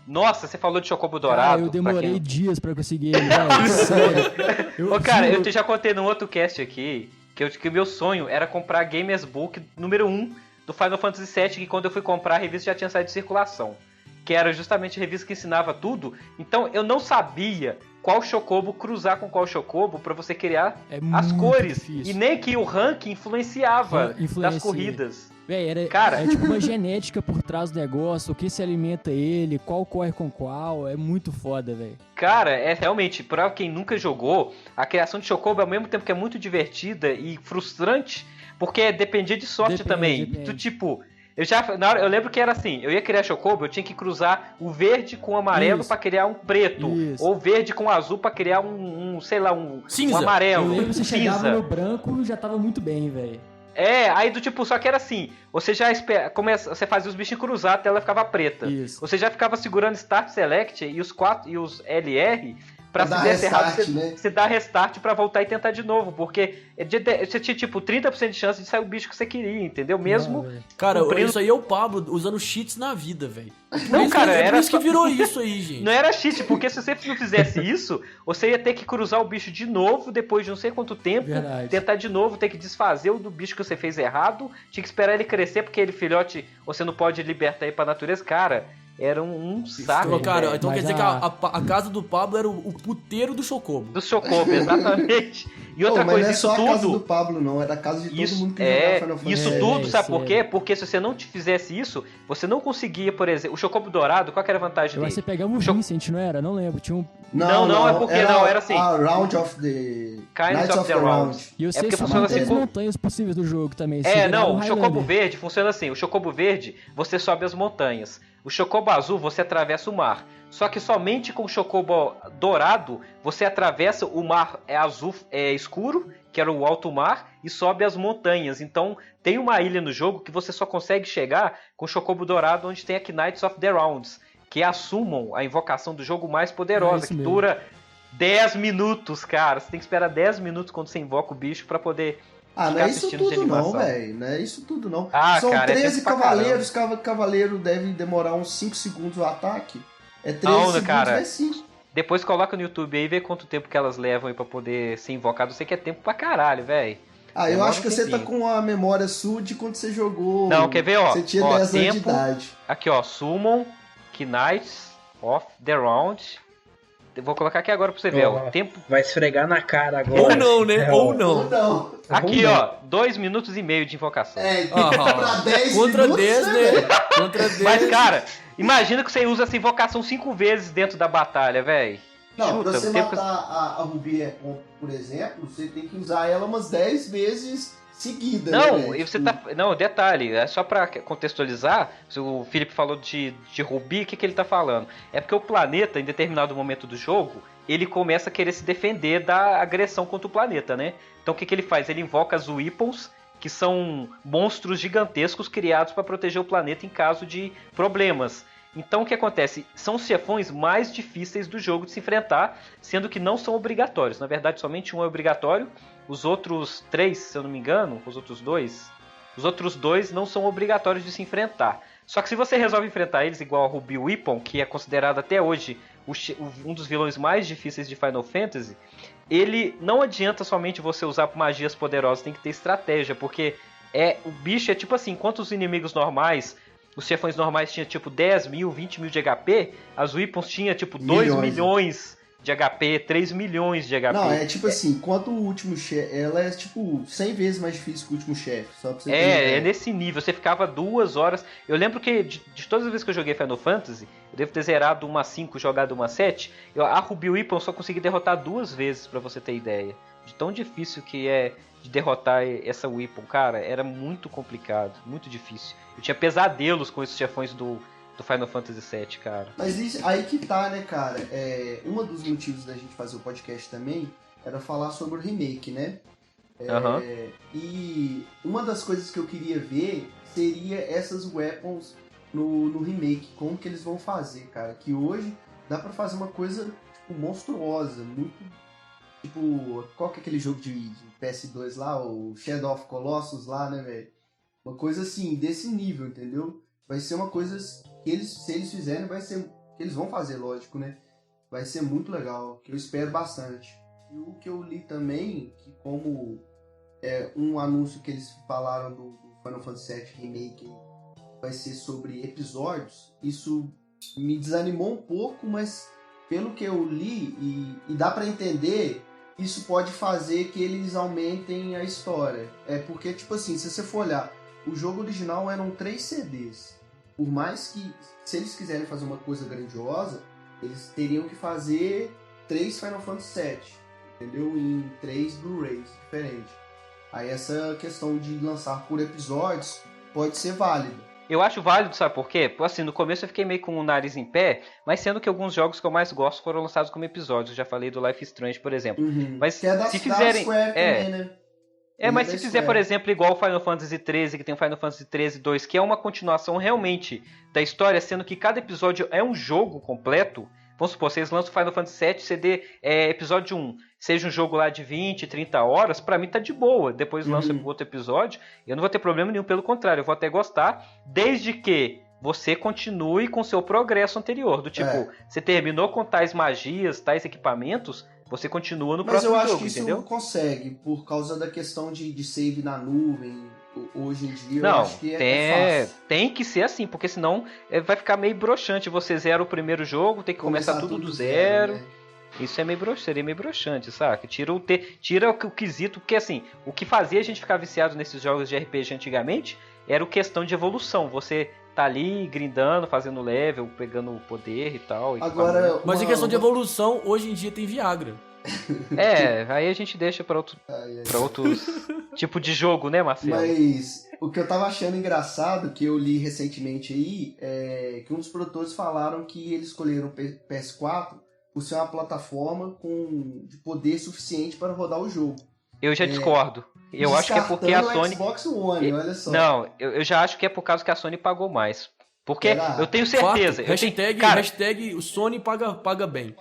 nossa, você falou de Chocobo Dourado. Cara, eu demorei dias pra conseguir ele, velho. Sério. Ô, cara, juro. eu já contei num outro cast aqui que o meu sonho era comprar Gamers Book número 1 do Final Fantasy VII, que quando eu fui comprar a revista já tinha saído de circulação. Que era justamente a revista que ensinava tudo. Então eu não sabia qual Chocobo cruzar com qual Chocobo pra você criar as muito cores. difícil. E nem que o ranking influenciava Influencia. nas corridas. Véi, Cara. é tipo uma genética por trás do negócio, o que se alimenta ele, qual corre com qual, é muito foda, velho. Cara, é realmente, pra quem nunca jogou, a criação de Chocobo ao mesmo tempo que é muito divertida e frustrante, porque dependia de sorte também. Depende. Tu, tipo, eu lembro que era assim, eu ia criar Chocobo, eu tinha que cruzar o verde com o amarelo Isso. pra criar um preto, Isso. ou verde com o azul pra criar um Cinza. um amarelo, Eu lembro que você chegava cinza. no branco e já tava muito bem, velho. Aí do tipo, só que era assim, você já você fazia os bichinhos cruzar, a tela ficava preta. Isso. Você já ficava segurando Start Select e os LR pra Pra se dar desse errado, restart, você, né? você dá restart pra voltar e tentar de novo, porque você tinha tipo 30% de chance de sair o bicho que você queria, entendeu? Mesmo Não, velho. Cara, cumprindo- isso aí é o Pablo usando cheats na vida, velho. Não, cara, é por era isso que só- virou isso aí, gente. Não era cheat, porque se você não fizesse isso, você ia ter que cruzar o bicho de novo depois de não sei quanto tempo, Verdade. tentar de novo, ter que desfazer o do bicho que você fez errado, tinha que esperar ele crescer, porque ele, filhote, você não pode libertar ele pra natureza. Cara, era um saco. Cara, velho. então Mas quer dizer que a casa do Pablo era o puteiro do Chocobo. Do Chocobo, exatamente. E outra Mas coisa, não é isso só a casa do tudo... Pablo, não. Era a casa de todo Isso mundo que jogava Final Fantasy. isso É, tudo, sabe sério. por quê? Porque se você não te fizesse isso, você não conseguia, por exemplo, o Chocobo Dourado, qual que era a vantagem Eu acho que dele? você pegava o Cho- Vincent, não era? Não lembro. Tinha um... Não, é porque não, era assim. A Round of the... Kinds of the Round. E eu É sei porque que funciona todas assim, as montanhas possíveis do jogo também. Não, o Chocobo Verde funciona assim. O Chocobo Verde, você sobe as montanhas. O Chocobo Azul, você atravessa o mar. Só que somente com o Chocobo Dourado, você atravessa o mar azul escuro, que era o alto mar, e sobe as montanhas. Então, tem uma ilha no jogo que você só consegue chegar com o Chocobo Dourado, onde tem a Knights of the Rounds, que é a Summon, a invocação do jogo mais poderosa, isso que mesmo. dura 10 minutos, cara. Você tem que esperar 10 minutos quando você invoca o bicho pra poder... Ah, não ficar é isso assistindo de tudo não, animação. velho. Não é isso tudo não. Ah, São cara, é 13 tempo pra cavaleiros, cada cavaleiro deve demorar uns 5 segundos o ataque. É 13 Não, segundos, cara. é 5. Depois coloca no YouTube aí e vê quanto tempo que elas levam aí pra poder ser invocado. Eu sei que é tempo pra caralho, velho. Ah, eu Demora acho que um você tá tempinho. com a memória sua de quando você jogou. Não, quer ver, ó? Você tinha Ó, 10 anos de tempo. idade. Aqui, ó. Summon, Knights of the Round. Eu vou colocar aqui agora pra você ver, ó. Tempo. Vai esfregar na cara agora. Ou não, né? É, Ou Ou não. não. Aqui, ó. 2 minutos e meio de invocação. É, Ah, pra 10 Contra minutos, 10, né? velho? Contra 10. Mas, cara, imagina que você usa essa invocação 5 vezes dentro da batalha, velho. Não, pra você o tempo que- matar a Ruby, por exemplo, você tem que usar ela umas 10 vezes seguida, Não, né? e você tá. Não, detalhe, é só pra contextualizar, se o Felipe falou de Rubi, o que ele tá falando? É porque o planeta, em determinado momento do jogo, ele começa a querer se defender da agressão contra o planeta, né? Então o que ele faz? Ele invoca as Weapons, que são monstros gigantescos criados para proteger o planeta em caso de problemas. Então o que acontece? São os chefões mais difíceis do jogo de se enfrentar, sendo que não são obrigatórios. Na verdade, somente um é obrigatório. Os outros 3, se eu não me engano, os outros dois não são obrigatórios de se enfrentar. Só que se você resolve enfrentar eles igual a Ruby Weapon, que é considerado até hoje um dos vilões mais difíceis de Final Fantasy, ele não adianta somente você usar magias poderosas, tem que ter estratégia, porque o bicho é tipo assim, enquanto os inimigos normais, os chefões normais tinham tipo 10 mil, 20 mil de HP, as Weapons tinham tipo 2 milhões de HP, 3 milhões de HP. Não, é tipo assim, enquanto o último chefe, ela é tipo 100 vezes mais difícil que o último chefe, só pra você ter é nesse nível, você ficava 2 horas. Eu lembro que de todas as vezes que eu joguei Final Fantasy, eu devo ter zerado uma 5, jogado uma 7, a Ruby Weapon eu só consegui derrotar 2 vezes, pra você ter ideia. De tão difícil que é de derrotar essa Weapon, cara, era muito complicado, muito difícil. Eu tinha pesadelos com esses chefões do Final Fantasy VII, cara. Mas isso, aí que tá, né, cara? Um dos motivos da gente fazer o podcast também era falar sobre o remake, né? E uma das coisas que eu queria ver seria essas weapons no remake. Como que eles vão fazer, cara? Que hoje dá pra fazer uma coisa tipo, monstruosa, muito... Tipo, qual que é aquele jogo de PS2 lá? O Shadow of Colossus lá, né, velho? Uma coisa assim, desse nível, entendeu? Vai ser uma coisa que se eles fizerem, vai ser... Que eles vão fazer, lógico, né? Vai ser muito legal, que eu espero bastante. E o que eu li também, que como um anúncio que eles falaram do Final Fantasy VII Remake vai ser sobre episódios, isso me desanimou um pouco, mas pelo que eu li e dá pra entender, isso pode fazer que eles aumentem a história. Porque, tipo assim, se você for olhar, o jogo original eram 3 CDs. Por mais que, se eles quiserem fazer uma coisa grandiosa, eles teriam que fazer 3 Final Fantasy VII, entendeu? Em 3 Blu-rays diferentes. Aí essa questão de lançar por episódios pode ser válida. Eu acho válido, sabe por quê? Assim, no começo eu fiquei meio com o nariz em pé, mas sendo que alguns jogos que eu mais gosto foram lançados como episódios. Eu já falei do Life is Strange, por exemplo. Mas que é se fizerem... Square também, né? Mas se fizer, por exemplo, igual o Final Fantasy XIII, que tem o Final Fantasy XIII 2, que é uma continuação realmente da história, sendo que cada episódio é um jogo completo. Vamos supor, vocês lançam o Final Fantasy VII, CD episódio 1, seja um jogo lá de 20, 30 horas, pra mim tá de boa. Depois lança outro episódio, eu não vou ter problema nenhum, pelo contrário, eu vou até gostar, desde que você continue com o seu progresso anterior. Do tipo, você terminou com tais magias, tais equipamentos, você continua no próximo jogo, entendeu? Mas eu acho que entendeu? isso consegue, por causa da questão de save na nuvem. Hoje em dia, não, eu acho que é fácil. Tem que ser assim, porque senão vai ficar meio broxante. Você zera o primeiro jogo, tem que começar tudo do zero. Né? Isso é seria meio broxante, saca? Tira o quesito, porque assim, o que fazia a gente ficar viciado nesses jogos de RPG antigamente era a questão de evolução. Você tá ali grindando, fazendo level, pegando poder e tal. Agora, mas em questão de evolução, hoje em dia tem Viagra. Aí a gente deixa pra outros tipo de jogo, né, Marcelo? Mas o que eu tava achando engraçado, que eu li recentemente aí, é que um dos produtores falaram que eles escolheram o PS4 por ser uma plataforma de poder suficiente para rodar o jogo. Eu já discordo. Eu acho que é porque a Sony... Xbox One, olha só. Não, eu já acho que é por causa que a Sony pagou mais. Porque eu tenho certeza... Hashtag o Sony paga bem.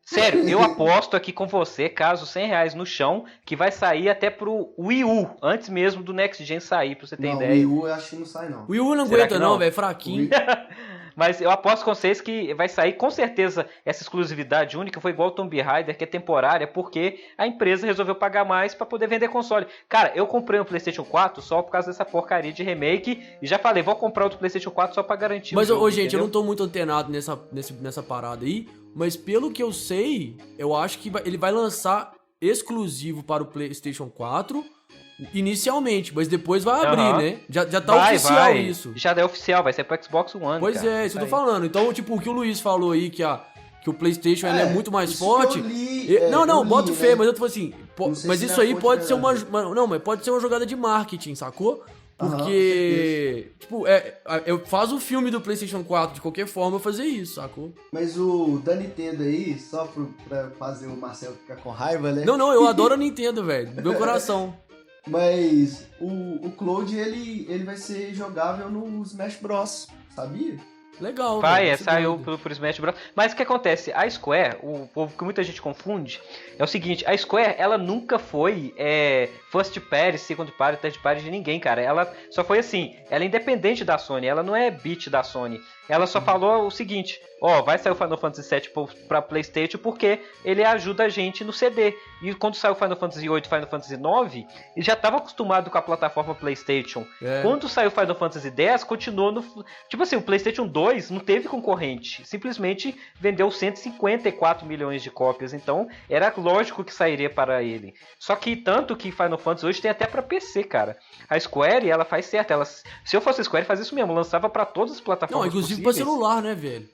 Sério, eu aposto aqui com você, caso R$100 no chão, que vai sair até pro Wii U, antes mesmo do Next Gen sair, pra você ter ideia. Wii U eu acho que não sai, não. O Wii U não aguenta não, velho, fraquinho. Mas eu aposto com vocês que vai sair, com certeza, essa exclusividade única foi igual o Tomb Raider, que é temporária, porque a empresa resolveu pagar mais pra poder vender console. Cara, eu comprei um PlayStation 4 só por causa dessa porcaria de remake, e já falei, vou comprar outro PlayStation 4 só pra garantir Mas, o jogo, gente, entendeu? eu não tô muito antenado nessa parada aí, mas pelo que eu sei, eu acho que ele vai lançar exclusivo para o PlayStation 4 inicialmente, mas depois vai abrir, né? Já tá oficial isso. Já é oficial, vai ser pro Xbox One, Pois cara. Isso eu tô falando. Então, tipo, o que o Luiz falou aí, que o PlayStation ele é muito mais forte. Bota fé, mas eu tô falando assim, Mas isso aí pode ser não, mas pode ser uma jogada de marketing, sacou? Porque, tipo, eu faço o filme do PlayStation 4 de qualquer forma eu fazer isso, sacou? Mas o da Nintendo aí, só pra fazer o Marcelo ficar com raiva, né? Não, eu adoro a Nintendo, velho, do meu coração. Mas o Cloud, ele vai ser jogável no Smash Bros, sabia? Legal, Vai, saiu por Smash Bros. Mas o que acontece? A Square, o povo que muita gente confunde, é o seguinte, a Square, ela nunca foi first party, second party, third party de ninguém, cara. Ela só foi assim, ela é independente da Sony, ela não é bit da Sony. Ela só falou o seguinte, vai sair o Final Fantasy VII pra PlayStation porque ele ajuda a gente no CD. E quando saiu o Final Fantasy VIII e Final Fantasy IX, ele já estava acostumado com a plataforma PlayStation. Quando saiu o Final Fantasy X, continuou no... Tipo assim, o PlayStation 2 não teve concorrente. Simplesmente vendeu 154 milhões de cópias. Então, era lógico que sairia para ele. Só que tanto que Final Fantasy hoje tem até para PC, cara. A Square, ela faz certo. Se eu fosse a Square, fazia isso mesmo. Lançava para todas as plataformas. Não, inclusive para celular, né, velho?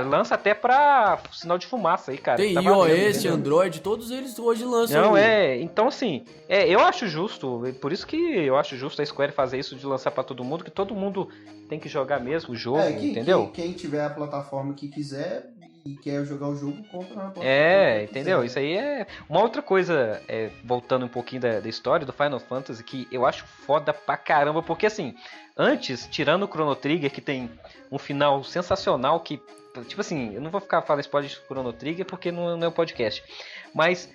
Lança até pra sinal de fumaça aí, cara. Tem tá iOS, Android, todos eles hoje lançam. Não, então assim, eu acho justo, por isso que eu acho justo a Square fazer isso de lançar pra todo mundo, que todo mundo tem que jogar mesmo o jogo, entendeu? Quem tiver a plataforma que quiser e quer jogar o jogo, compra na plataforma. Entendeu? Isso aí é... Uma outra coisa, voltando um pouquinho da história do Final Fantasy, que eu acho foda pra caramba, porque assim, antes, tirando o Chrono Trigger, que tem um final sensacional que... Tipo assim, eu não vou ficar falando spoiler de Chrono Trigger porque não é um podcast. Mas,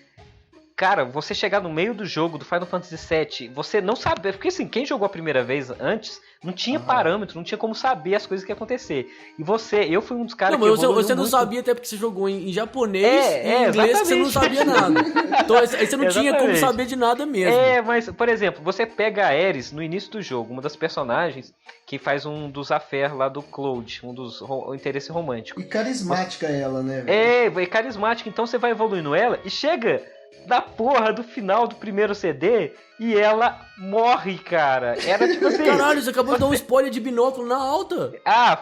cara, você chegar no meio do jogo do Final Fantasy VII, você não sabe... Porque assim, quem jogou a primeira vez antes, não tinha parâmetro, não tinha como saber as coisas que iam acontecer. E eu fui um dos caras que evoluiu você não muito. sabia até porque você jogou em japonês e em inglês que você não sabia nada. Então aí você não tinha como saber de nada mesmo. Mas, por exemplo, você pega a Ares no início do jogo, uma das personagens que faz um dos affairs lá do Cloud, o interesse romântico. E carismática ela, né? Velho? É carismática, então você vai evoluindo ela e chega da porra do final do primeiro CD e ela morre, cara. Era tipo assim... Caralho, você acabou de dar um spoiler de binóculo na alta.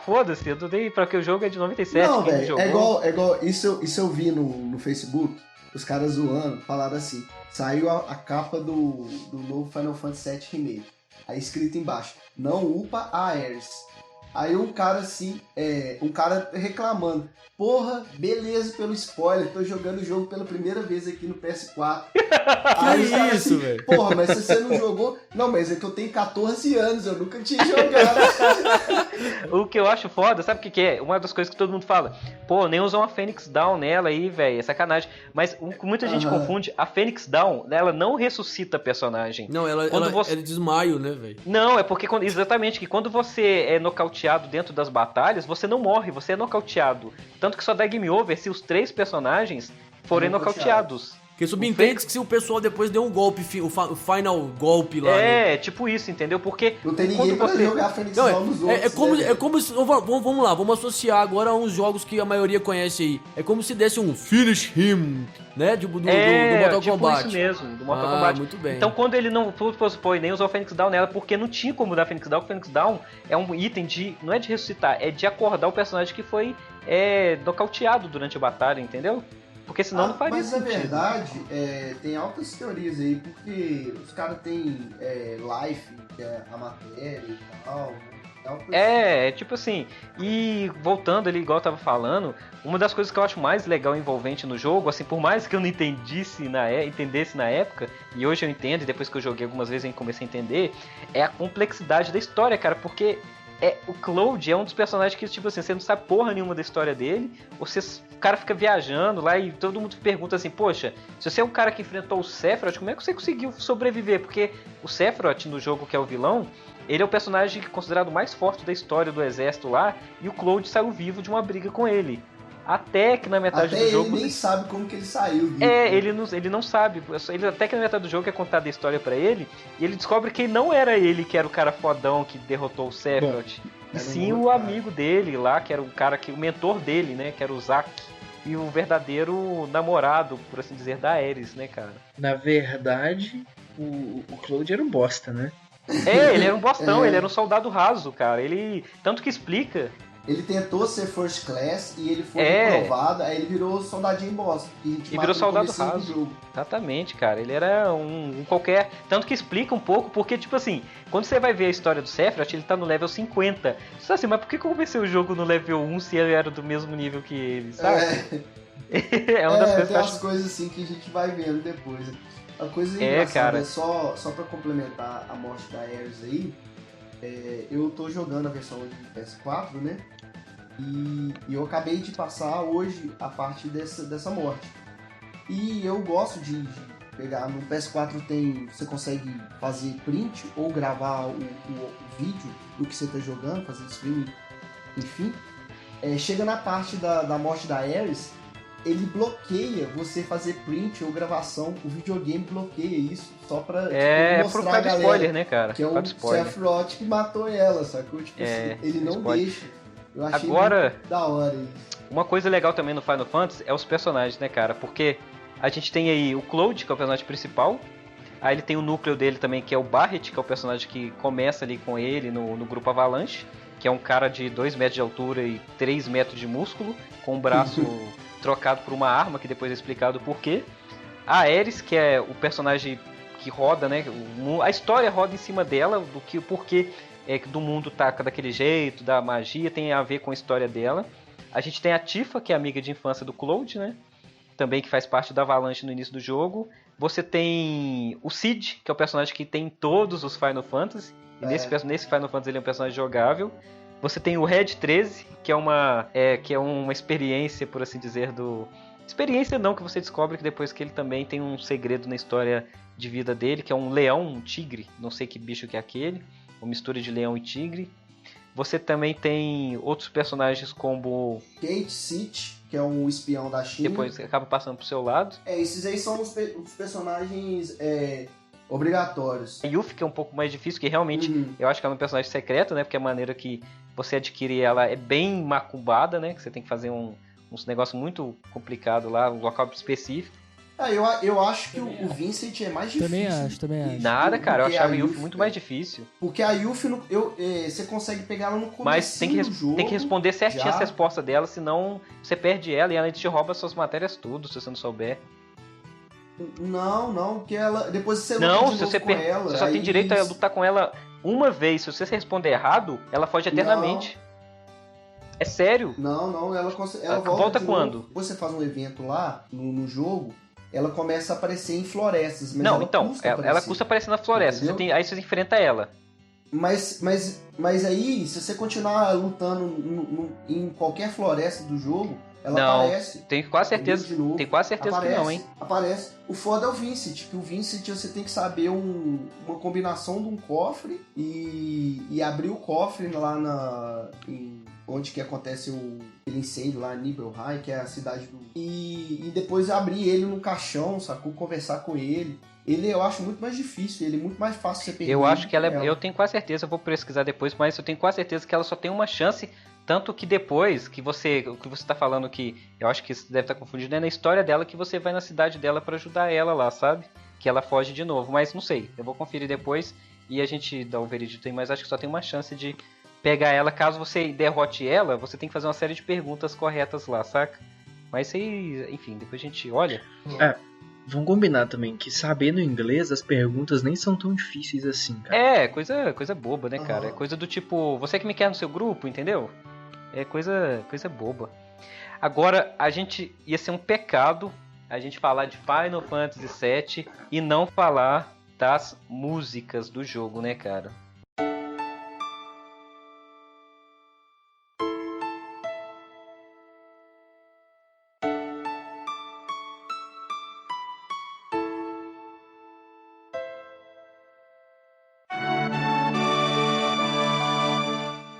Foda-se, eu dei pra que o jogo é de 97. Não, velho, é igual isso eu vi no Facebook, os caras zoando, falaram assim, saiu a capa do novo Final Fantasy VII Remake, aí escrito embaixo, não upa a Ares. Aí um cara assim, um cara reclamando, porra, beleza pelo spoiler, tô jogando o jogo pela primeira vez aqui no PS4. Aí que isso, assim, velho? Porra, mas se você não jogou... Não, mas é que eu tenho 14 anos, eu nunca tinha jogado. O que eu acho foda, sabe o que é? Uma das coisas que todo mundo fala, nem usam a Phoenix Down nela aí, velho, é sacanagem. Mas o que muita gente confunde, a Phoenix Down, ela não ressuscita a personagem. Não, ela é desmaio, né, velho? Não, é porque, exatamente, que quando você é nocauteado dentro das batalhas, você não morre, você é nocauteado. Tanto que só dá game over se os 3 personagens forem nocauteados. Porque subentende que se o pessoal depois deu um golpe, o final golpe lá. Tipo isso, entendeu? Porque não tem ninguém pra jogar a Phoenix Down nos outros. É como se... Vamos lá, vamos associar agora a uns jogos que a maioria conhece aí. É como se desse um Finish Him, né? Do Mortal Kombat. Isso mesmo, do Mortal Kombat. Muito bem. Então quando ele não nem usou o Phoenix Down nela, porque não tinha como dar Phoenix Down, o Phoenix Down é um item não é de ressuscitar, é de acordar o personagem que foi nocauteado durante a batalha, entendeu? Porque senão não faria mas sentido. Mas na verdade, tem altas teorias aí, porque os caras têm life, que é a matéria e tal. Tipo assim, e voltando ali, igual eu tava falando, uma das coisas que eu acho mais legal e envolvente no jogo, assim, por mais que eu não entendesse na época, e hoje eu entendo, e depois que eu joguei algumas vezes eu comecei a entender, é a complexidade da história, cara, porque o Cloud é um dos personagens que, tipo assim, você não sabe porra nenhuma da história dele, o cara fica viajando lá e todo mundo pergunta assim, poxa, se você é um cara que enfrentou o Sephiroth, como é que você conseguiu sobreviver? Porque o Sephiroth, no jogo que é o vilão, ele é o personagem considerado mais forte da história do exército lá, e o Cloud saiu vivo de uma briga com ele. Até que na metade do jogo... ele nem sabe como que ele saiu vivo. Ele não sabe. Até que na metade do jogo é contada a história pra ele, e ele descobre que não era ele que era o cara fodão que derrotou o Sephiroth, e sim o amigo dele lá, que era o mentor dele, né, que era o Zack, e o verdadeiro namorado, por assim dizer, da Ares, né, cara? Na verdade, o Cloud era um bosta, né? Ele era um bostão, ele era um soldado raso, cara. Ele... Tanto que explica Ele tentou ser First Class e ele foi reprovado, aí ele virou soldadinho bosta. E virou soldado raso. Exatamente, cara. Ele era um qualquer... Tanto que explica um pouco, porque, tipo assim, quando você vai ver a história do Sephiroth, ele tá no level 50. Você fala assim, mas por que eu comecei o jogo no level 1 se ele era do mesmo nível que ele, sabe? É uma das coisas tem umas coisas assim que a gente vai vendo depois. A coisa engraçada, cara. Só pra complementar a morte da Ares aí, eu tô jogando a versão de PS4, né? E eu acabei de passar hoje a parte dessa morte. E eu gosto de pegar, no PS4 você consegue fazer print ou gravar o vídeo do que você tá jogando, fazer streaming, enfim. Chega na parte da morte da Ares, ele bloqueia você fazer print ou gravação, o videogame bloqueia isso, só pra mostrar a galera, spoiler, né, cara? Que é o Sephiroth que matou ela, sacou? Tipo assim, ele não deixa. Eu achei agora, muito da hora isso. Uma coisa legal também no Final Fantasy é os personagens, né, cara? Porque a gente tem aí o Cloud, que é o personagem principal. Aí ele tem o núcleo dele também, que é o Barret, que é o personagem que começa ali com ele no grupo Avalanche, que é um cara de 2 metros de altura e 3 metros de músculo, com o braço trocado por uma arma, que depois é explicado o porquê. A Ares, que é o personagem que roda, né? A história roda em cima dela, o porquê do mundo tá daquele jeito, da magia, tem a ver com a história dela. A gente tem a Tifa, que é amiga de infância do Cloud, né? Também que faz parte da Avalanche no início do jogo. Você tem o Cid, que é o personagem que tem em todos os Final Fantasy. E nesse Final Fantasy ele é um personagem jogável. Você tem o Red 13, que é uma experiência, por assim dizer, Experiência não, que você descobre que depois que ele também tem um segredo na história de vida dele, que é um leão, um tigre, não sei que bicho que é aquele, uma mistura de leão e tigre. Você também tem outros personagens como... Kate City, que é um espião da China. Depois acaba passando pro seu lado. Esses aí são os personagens... obrigatórios. A Yuffie, que é um pouco mais difícil, que realmente eu acho que é um personagem secreto, né? Porque a maneira que você adquire ela é bem macumbada, né? Que você tem que fazer uns negócios muito complicados lá, um local específico. Eu acho que o Vincent é mais difícil. Também acho. Nada, cara, eu achava a Yuffie muito mais difícil. Porque a Yuffie, você consegue pegar ela no começo. Mas do jogo. Tem que responder certinho as respostas dela, senão você perde ela e ela te rouba suas matérias tudo, se você não souber. Não, porque ela. Depois você luta de novo com ela. Você só tem direito a lutar com ela uma vez. Se você responder errado, ela foge eternamente. É sério? Não, ela volta quando? Depois você faz um evento lá no jogo, ela começa a aparecer em florestas. Mas ela custa aparecer na floresta. Aí você enfrenta ela. Mas aí, se você continuar lutando em qualquer floresta do jogo, ela aparece. Tenho quase certeza. Tem quase certeza aparece, que não, hein? Aparece. O foda é o Vincent, que o Vincent você tem que saber uma combinação de um cofre e abrir o cofre lá onde que acontece aquele incêndio lá, Nibelheim, que é a cidade do... E depois abrir ele no caixão, sacou? Conversar com ele. Eu acho muito mais difícil, ele é muito mais fácil você perder. Eu acho que eu tenho quase certeza, eu vou pesquisar depois, mas eu tenho quase certeza que ela só tem uma chance. Tanto que depois o que você tá falando, que eu acho que você deve estar confundindo, é na história dela que você vai na cidade dela pra ajudar ela lá, sabe? Que ela foge de novo, mas não sei, eu vou conferir depois e a gente dá o veredito aí, mas acho que só tem uma chance de pegar ela. Caso você derrote ela, você tem que fazer uma série de perguntas corretas lá, saca? Mas aí, enfim, depois a gente olha. Vamos combinar também que sabendo inglês as perguntas nem são tão difíceis assim, cara. Coisa boba, né, cara? É coisa do tipo, você que me quer no seu grupo, entendeu? É coisa boba. Agora, ia ser um pecado a gente falar de Final Fantasy VII e não falar das músicas do jogo, né, cara?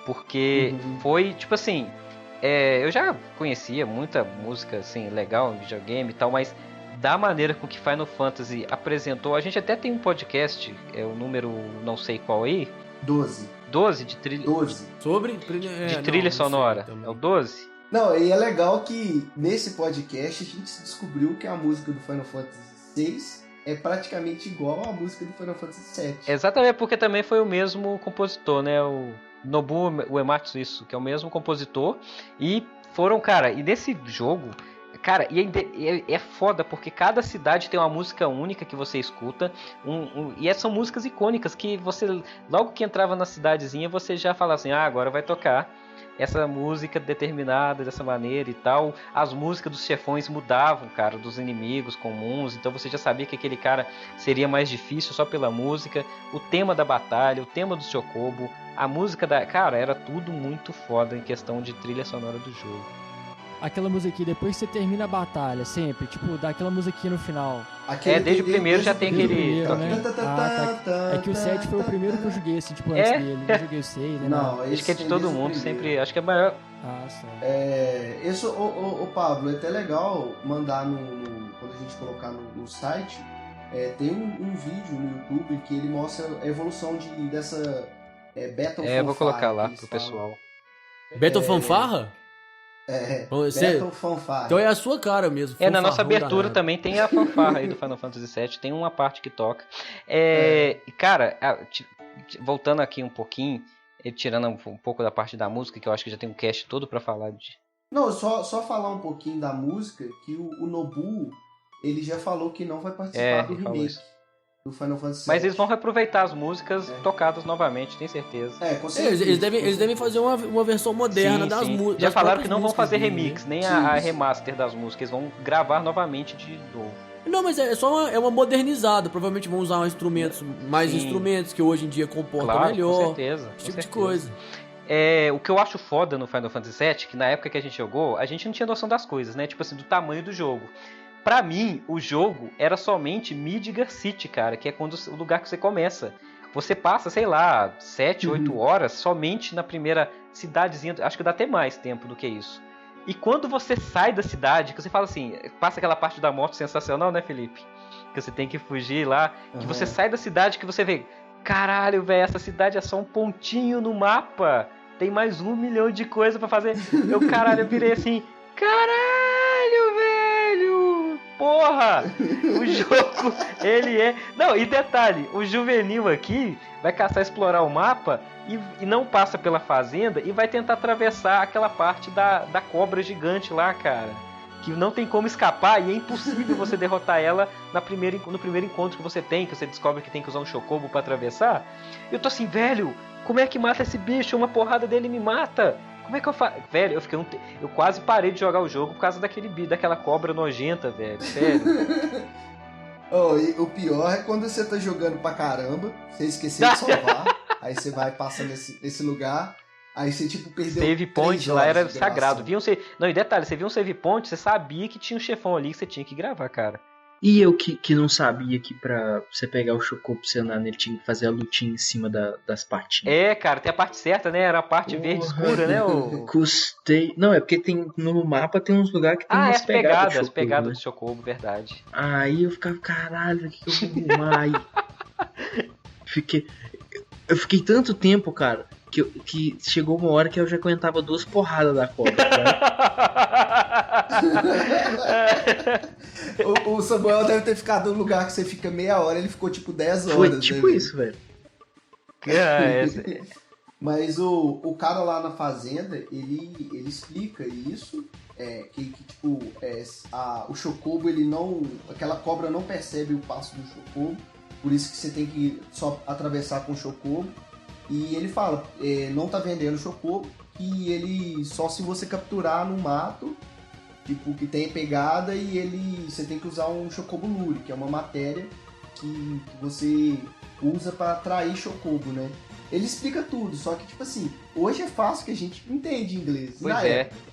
Porque foi, tipo assim, eu já conhecia muita música, assim, legal em videogame e tal, mas da maneira com que Final Fantasy apresentou, a gente até tem um podcast, o número não sei qual aí. 12 de trilha. 12. Sobre? De trilha sonora. É o 12? Não, e é legal que nesse podcast a gente descobriu que a música do Final Fantasy VI é praticamente igual à música do Final Fantasy VII. Exatamente, porque também foi o mesmo compositor, né? Nobuo Uematsu, isso, que é o mesmo compositor. E foram, cara, e nesse jogo, cara, é foda porque cada cidade tem uma música única que você escuta. E são músicas icônicas que você, logo que entrava na cidadezinha, você já fala assim, agora vai tocar essa música determinada dessa maneira e tal. As músicas dos chefões mudavam, cara, dos inimigos comuns. Então você já sabia que aquele cara seria mais difícil só pela música. O tema da batalha, o tema do Chocobo, a música da... Cara, era tudo muito foda em questão de trilha sonora do jogo. Aquela musiquinha, depois que você termina a batalha, sempre, tipo, dá aquela musiquinha no final. Desde o primeiro já tem aquele... Primeiro, né? Tá. É que o 7 foi o primeiro que eu joguei, assim, tipo, antes dele. Não joguei o 6, né? Não, acho que é de todo mundo, sempre... Acho que é maior... Só. Esse, Pablo, é até legal mandar quando a gente colocar no site, tem um vídeo no YouTube que ele mostra a evolução dessa Battle Fanfare. Vou colocar lá pro pessoal. Battle Fanfarra? Battle Fanfare. Então é a sua cara mesmo. Na nossa abertura também tem a fanfarra aí do Final Fantasy VII, tem uma parte que toca. Cara, voltando aqui um pouquinho, tirando um pouco da parte da música, que eu acho que já tem um cast todo pra falar de... Não, só falar um pouquinho da música, que o Nobuo, ele já falou que não vai participar do remake do Final Fantasy VII. Mas eles vão reaproveitar as músicas tocadas novamente, tenho certeza. Com certeza. Eles devem fazer uma versão moderna das músicas. Já falaram que não vão fazer remix, nem a remaster das músicas, eles vão gravar novamente de novo. Não, mas é só uma modernizada. Provavelmente vão usar mais instrumentos que hoje em dia comportam melhor. Com certeza. Esse tipo de coisa. O que eu acho foda no Final Fantasy VII, que na época que a gente jogou, a gente não tinha noção das coisas, né? Tipo assim, do tamanho do jogo. Pra mim, o jogo era somente Midgar City, cara, que é o lugar que você começa. Você passa, sei lá, 7, 8 horas somente na primeira cidadezinha, acho que dá até mais tempo do que isso. E quando você sai da cidade, que você fala assim, passa aquela parte da morte sensacional, né, Felipe? Que você tem que fugir lá, que você sai da cidade, que você vê, caralho, velho, essa cidade é só um pontinho no mapa, tem mais 1 milhão de coisa pra fazer. Eu virei assim, caralho, velho, porra, o jogo, ele é... Não, e detalhe, o juvenil aqui vai caçar, explorar o mapa e não passa pela fazenda e vai tentar atravessar aquela parte da cobra gigante lá, cara. Que não tem como escapar e é impossível você derrotar ela no primeiro encontro que você descobre que tem que usar um chocobo pra atravessar. Eu tô assim, velho, como é que mata esse bicho? Uma porrada dele me mata. Como é que eu faço? Velho, eu quase parei de jogar o jogo por causa daquela cobra nojenta, velho. Sério. E o pior é quando você tá jogando pra caramba, você esqueceu de salvar, aí você vai passar nesse lugar, aí você tipo perdeu. Save point lá era sagrado. Não, e detalhe, você viu um save point, você sabia que tinha um chefão ali que você tinha que gravar, cara. E eu que não sabia que pra você pegar o Chocobo pra você andar nele tinha que fazer a lutinha em cima das patinhas. Cara, tem a parte certa, né? Era a parte verde escura, né? Custei. Não, é porque no mapa tem uns lugares que tem umas pegadas. As pegadas do Chocobo, verdade. Aí eu ficava, caralho, o que eu vou arrumar aí? Eu fiquei tanto tempo, cara, que chegou uma hora que eu já aguentava 2 porradas da cobra. O Samuel deve ter ficado num lugar que você fica meia hora, ele ficou tipo 10 horas. Foi tipo isso, velho. Mas o cara lá na fazenda, ele explica isso, que tipo, o Chocobo, ele não... Aquela cobra não percebe o passo do Chocobo, por isso que você tem que só atravessar com o Chocobo. E ele fala, não tá vendendo Chocobo, e ele só se você capturar no mato, tipo, que tem pegada, e você tem que usar um Chocobo Lure, que é uma matéria que você usa pra atrair Chocobo, né? Ele explica tudo, só que, tipo assim, hoje é fácil que a gente entende inglês. Pois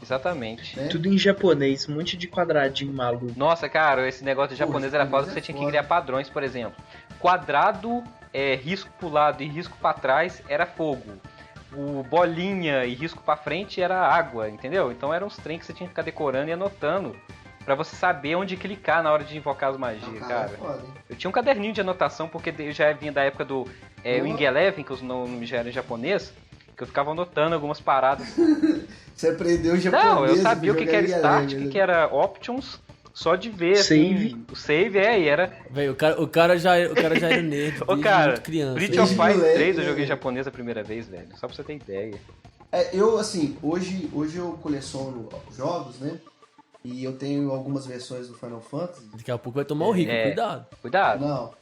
exatamente. Né? Tudo em japonês, um monte de quadradinho maluco. Nossa, cara, esse negócio de japonês era foda, que você tinha que criar padrões, por exemplo. Quadrado, risco pro lado e risco pra trás era fogo. O bolinha e risco pra frente era água, entendeu? Então eram uns trem que você tinha que ficar decorando e anotando pra você saber onde clicar na hora de invocar as magias, cara. Eu tinha um caderninho de anotação, porque eu já vinha da época do Wing Eleven, que os nomes já eram em japonês, que eu ficava anotando algumas paradas. Você aprendeu japonês? Não, eu sabia o que era start, o que era options, só de ver, Save. assim, o save, e era... Velho, o cara já era nerd Ô, desde cara, muito criança. Breath of Fire Moleque, 3 eu joguei né? japonês a primeira vez, velho, só pra você ter ideia. Eu, assim, hoje eu coleciono jogos, né? E eu tenho algumas versões do Final Fantasy. Daqui a pouco vai tomar o rico, cuidado. Cuidado. Não.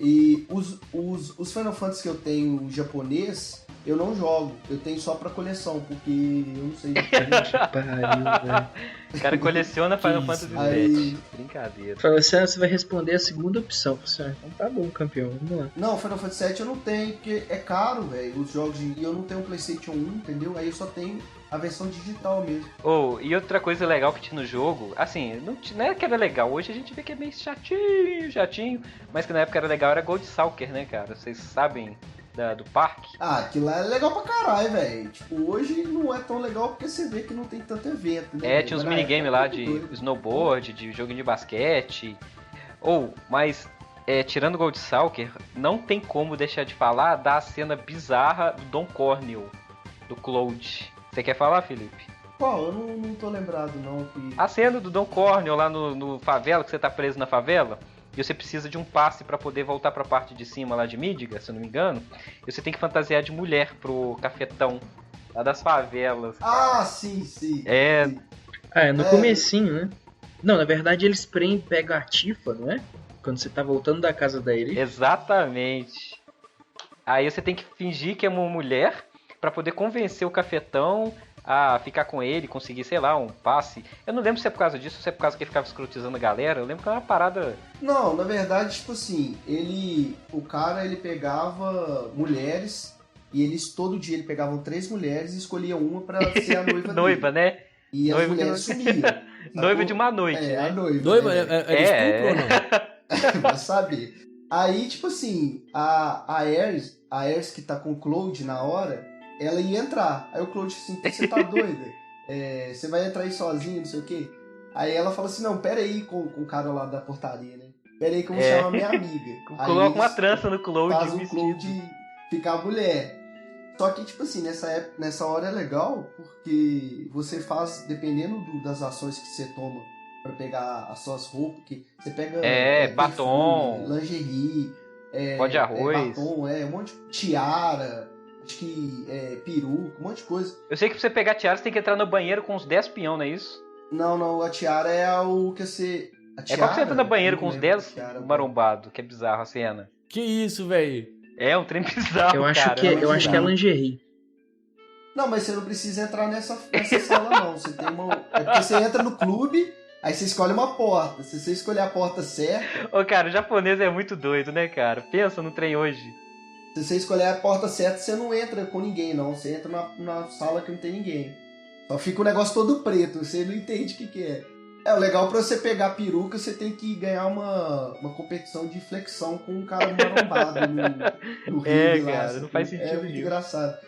E os Final Fantasy que eu tenho japonês, eu não jogo. Eu tenho só pra coleção, porque eu não sei. Pariu, velho. O cara coleciona Final Que Fantasy isso? Aí- VII. Brincadeira. Fala assim, você vai responder a segunda opção. Fala assim, então tá bom, campeão, vamos lá. Não, Final Fantasy VII eu não tenho, porque é caro, velho. Os jogos e eu não tenho um PlayStation 1, entendeu? Aí eu só tenho a versão digital mesmo. E outra coisa legal que tinha no jogo, assim, não é que era legal, hoje a gente vê que é meio chatinho, mas que na época era legal, era Gold Salker, né, cara? Vocês sabem do parque? Ah, aquilo lá é legal pra caralho, velho. Tipo, hoje não é tão legal porque você vê que não tem tanto evento, né? Tinha uns Mas na minigames época lá era de doido. snowboard, de joguinho de basquete. Mas tirando Gold Salker, não tem como deixar de falar da cena bizarra do Don Cornel, do Cloud. Você quer falar, Felipe? Qual? Eu não tô lembrado, não. Que... A cena do Don Cornel lá no favela, que você tá preso na favela, e você precisa de um passe pra poder voltar pra parte de cima lá de Midgar, se eu não me engano, e você tem que fantasiar de mulher pro cafetão lá das favelas. Ah, sim. É. Sim. Ah, é no comecinho, né? Não, na verdade eles pegam a Tifa, não é? Quando você tá voltando da casa da Eri. Exatamente. Aí você tem que fingir que é uma mulher pra poder convencer o cafetão a ficar com ele, conseguir, sei lá, um passe. Eu não lembro se é por causa disso ou se é por causa que ele ficava escrotizando a galera. Eu lembro que era uma parada... Não, na verdade, tipo assim, o cara pegava mulheres e todo dia ele pegava 3 mulheres e escolhia uma pra ser a noiva dele. Noiva, né? E as Noiva mulheres sumiam. Noiva de uma noite, É, né? a noiva. Noiva, né? era estupro ou não? Vai saber. Aí, tipo assim, a Ares que tá com o Cloud na hora, ela ia entrar. Aí o Cloud assim, você tá doida? Você vai entrar aí sozinho, não sei o quê? Aí ela fala assim, não, pera aí com o cara lá da portaria, né? Pera aí que eu vou chamar minha amiga. Aí Coloca uma eles trança no Cloud faz o vestido. Cloud ficar mulher. Só que, tipo assim, nessa hora é legal, porque você faz, dependendo das ações que você toma pra pegar as suas roupas, que você pega batom, perfume, lingerie, pó de arroz, batom, um monte de tiara, acho que peruca, um monte de coisa. Eu sei que pra você pegar tiara, você tem que entrar no banheiro com uns 10 peão, não é isso? Não, a tiara é o que você... É qual que você entra no banheiro com uns 10 tiara, marombado, que é bizarro a cena. Que isso, velho? É um trem bizarro, Eu acho cara. que é lingerie. Não, mas você não precisa entrar nessa sala, não. Você tem uma... É porque você entra no clube, aí você escolhe uma porta. Se você escolher a porta certa... Ô, cara, o japonês é muito doido, né, cara? Pensa no trem hoje. Se você escolher a porta certa, você não entra com ninguém, não. Você entra na sala que não tem ninguém. Só fica o negócio todo preto, você não entende o que é. O legal pra você pegar a peruca, você tem que ganhar uma competição de flexão com um cara marombado no ringue lá. Cara, assim. não faz sentido É muito nenhum. engraçado.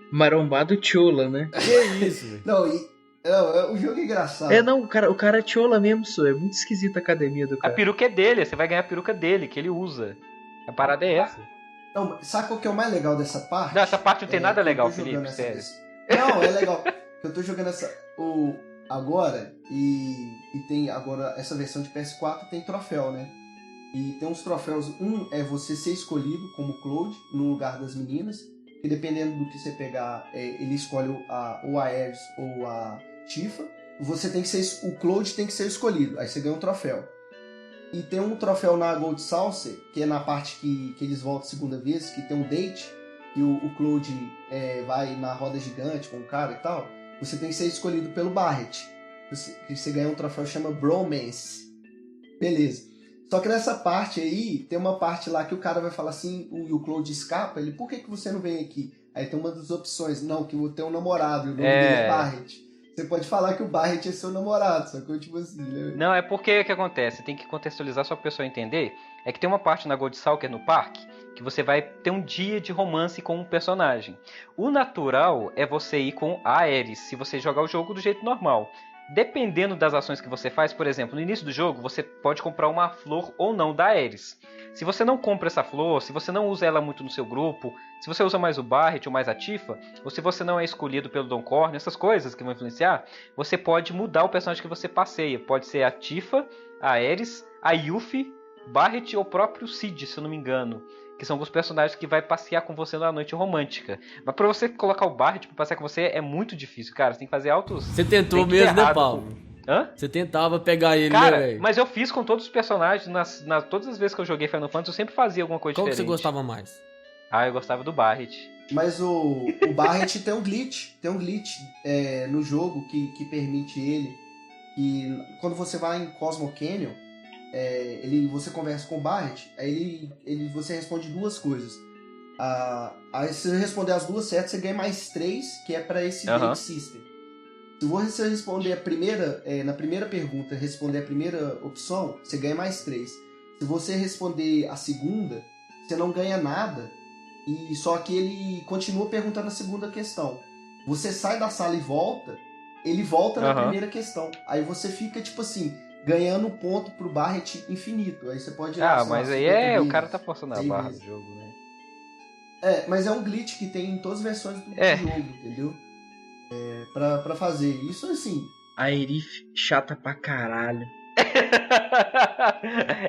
Marombado chola, né? Que isso, velho? Não, o jogo é engraçado. Não, o cara é chola mesmo, só. É muito esquisita a academia do A cara. peruca é dele, você vai ganhar a peruca dele, que ele usa. A parada é essa. Não, sabe qual que é o mais legal dessa parte? Não, essa parte não tem nada eu tô legal, jogando Felipe, essa sério. vez. Não, é legal. Eu tô jogando agora e tem agora essa versão de PS4 tem troféu, né? E tem uns troféus. Um é você ser escolhido como Cloud no lugar das meninas. E dependendo do que você pegar, ele escolhe ou a Ares ou a Tifa. Você tem que ser. O Cloud tem que ser escolhido. Aí você ganha um troféu. E tem um troféu na Gold Saucer, que é na parte que eles voltam a segunda vez, que tem um date, e o Cloud vai na roda gigante com o cara e tal. Você tem que ser escolhido pelo Barret. Você ganha um troféu que chama Bromance. Beleza. Só que nessa parte aí, tem uma parte lá que o cara vai falar assim, o Cloud escapa, ele, por que você não vem aqui? Aí tem uma das opções, não, que eu tenho um namorado, e o nome dele é Barret. Você pode falar que o Barret é seu namorado, só que eu tipo assim, né? Não, é porque o que acontece, tem que contextualizar só pra pessoa entender, é que tem uma parte na Gold Salker no parque, que você vai ter um dia de romance com um personagem. O natural é você ir com a Ares, se você jogar o jogo do jeito normal. dependendo das ações que você faz, por exemplo, no início do jogo, você pode comprar uma flor ou não da Aeris. Se você não compra essa flor, se você não usa ela muito no seu grupo, se você usa mais o Barret ou mais a Tifa, ou se você não é escolhido pelo Don Corneo, essas coisas que vão influenciar, você pode mudar o personagem que você passeia. Pode ser a Tifa, a Aeris, a Yuffie, Barret ou o próprio Cid, se eu não me engano. Que são alguns personagens que vai passear com você na noite romântica. Mas pra você colocar o Barret pra passear com você é muito difícil, cara. Você tem que fazer altos... Você tentou mesmo, né, Paulo? Hã? Você tentava pegar ele, cara, né, velho? mas eu fiz com todos os personagens. Todas as vezes que eu joguei Final Fantasy, eu sempre fazia alguma coisa Qual que diferente. você gostava mais? Ah, eu gostava do Barret. Mas o Barret tem um glitch. Tem um glitch no jogo que permite ele. Que quando você vai em Cosmo Canyon, você conversa com o Barret, aí você responde duas coisas. Aí se você responder as duas certas, você ganha mais 3, que é pra esse Date System. Se você responder na primeira pergunta, responder a primeira opção, você ganha mais 3. Se você responder a segunda, você não ganha nada, e só que ele continua perguntando a segunda questão. Você sai da sala e volta, ele volta na primeira questão. Aí você fica, tipo assim, ganhando ponto pro Barret infinito. Aí você pode ir mas aí o cara tá forçando a barra do jogo, né? Mas é um glitch que tem em todas as versões do jogo, entendeu? Pra fazer isso, assim... A Aerith chata pra caralho.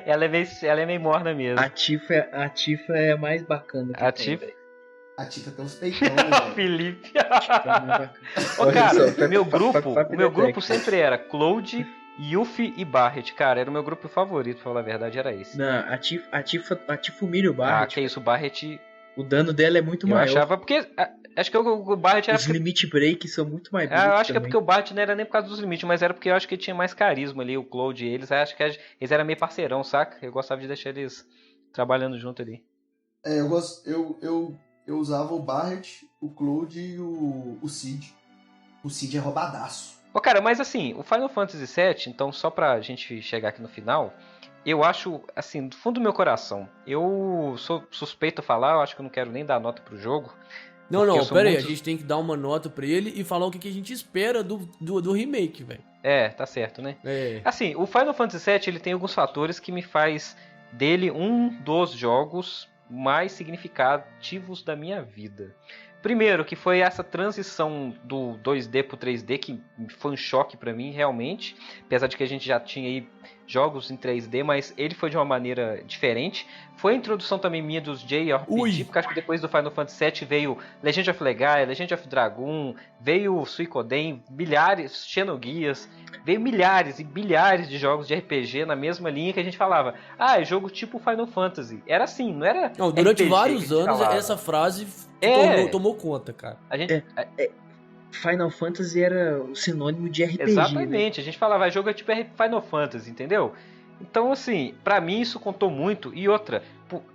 ela é meio morna mesmo. A Tifa é a mais bacana que a tem, Tifa? A Tifa tem uns peitão, né? Felipe. Ô, cara, o meu grupo sempre era Cloud, Yuffie e Barret. Cara, era o meu grupo favorito, pra falar a verdade, era esse. Não, a Tifa humilha o Barret. Que isso, o Barret... O dano dela é muito maior. Eu achava, porque... Acho que o Barret era... Os limit break são muito mais bonitos. Eu acho que é porque o Barret não era nem por causa dos limites, mas era porque eu acho que ele tinha mais carisma ali, o Cloud e eles. Acho que eles eram meio parceirão, saca? Eu gostava de deixar eles trabalhando junto ali. Eu usava o Barret, o Cloud e o Cid. O Cid é roubadaço. Cara, mas assim, o Final Fantasy VII, então só pra gente chegar aqui no final... Eu acho, assim, do fundo do meu coração, eu sou suspeito a falar, eu acho que eu não quero nem dar nota pro jogo. Não, pera aí, a gente tem que dar uma nota pra ele e falar o que a gente espera do remake, velho. Tá certo, né? Assim, o Final Fantasy VII, ele tem alguns fatores que me faz dele um dos jogos mais significativos da minha vida. Primeiro, que foi essa transição do 2D pro 3D, que foi um choque pra mim, realmente. Apesar de que a gente já tinha aí jogos em 3D, mas ele foi de uma maneira diferente. Foi a introdução também minha dos JRPG, porque acho que depois do Final Fantasy VII veio Legend of Legaia, Legend of Dragoon, veio Suikoden, milhares, Xenogears, veio milhares e bilhares de jogos de RPG na mesma linha que a gente falava. É jogo tipo Final Fantasy. Era assim, não era Não, durante RPG vários anos falava. Essa frase tomou conta, cara. A gente... Final Fantasy era o sinônimo de RPG. Exatamente, né? A gente falava, jogo é tipo Final Fantasy, entendeu? Então, assim, pra mim isso contou muito. E outra,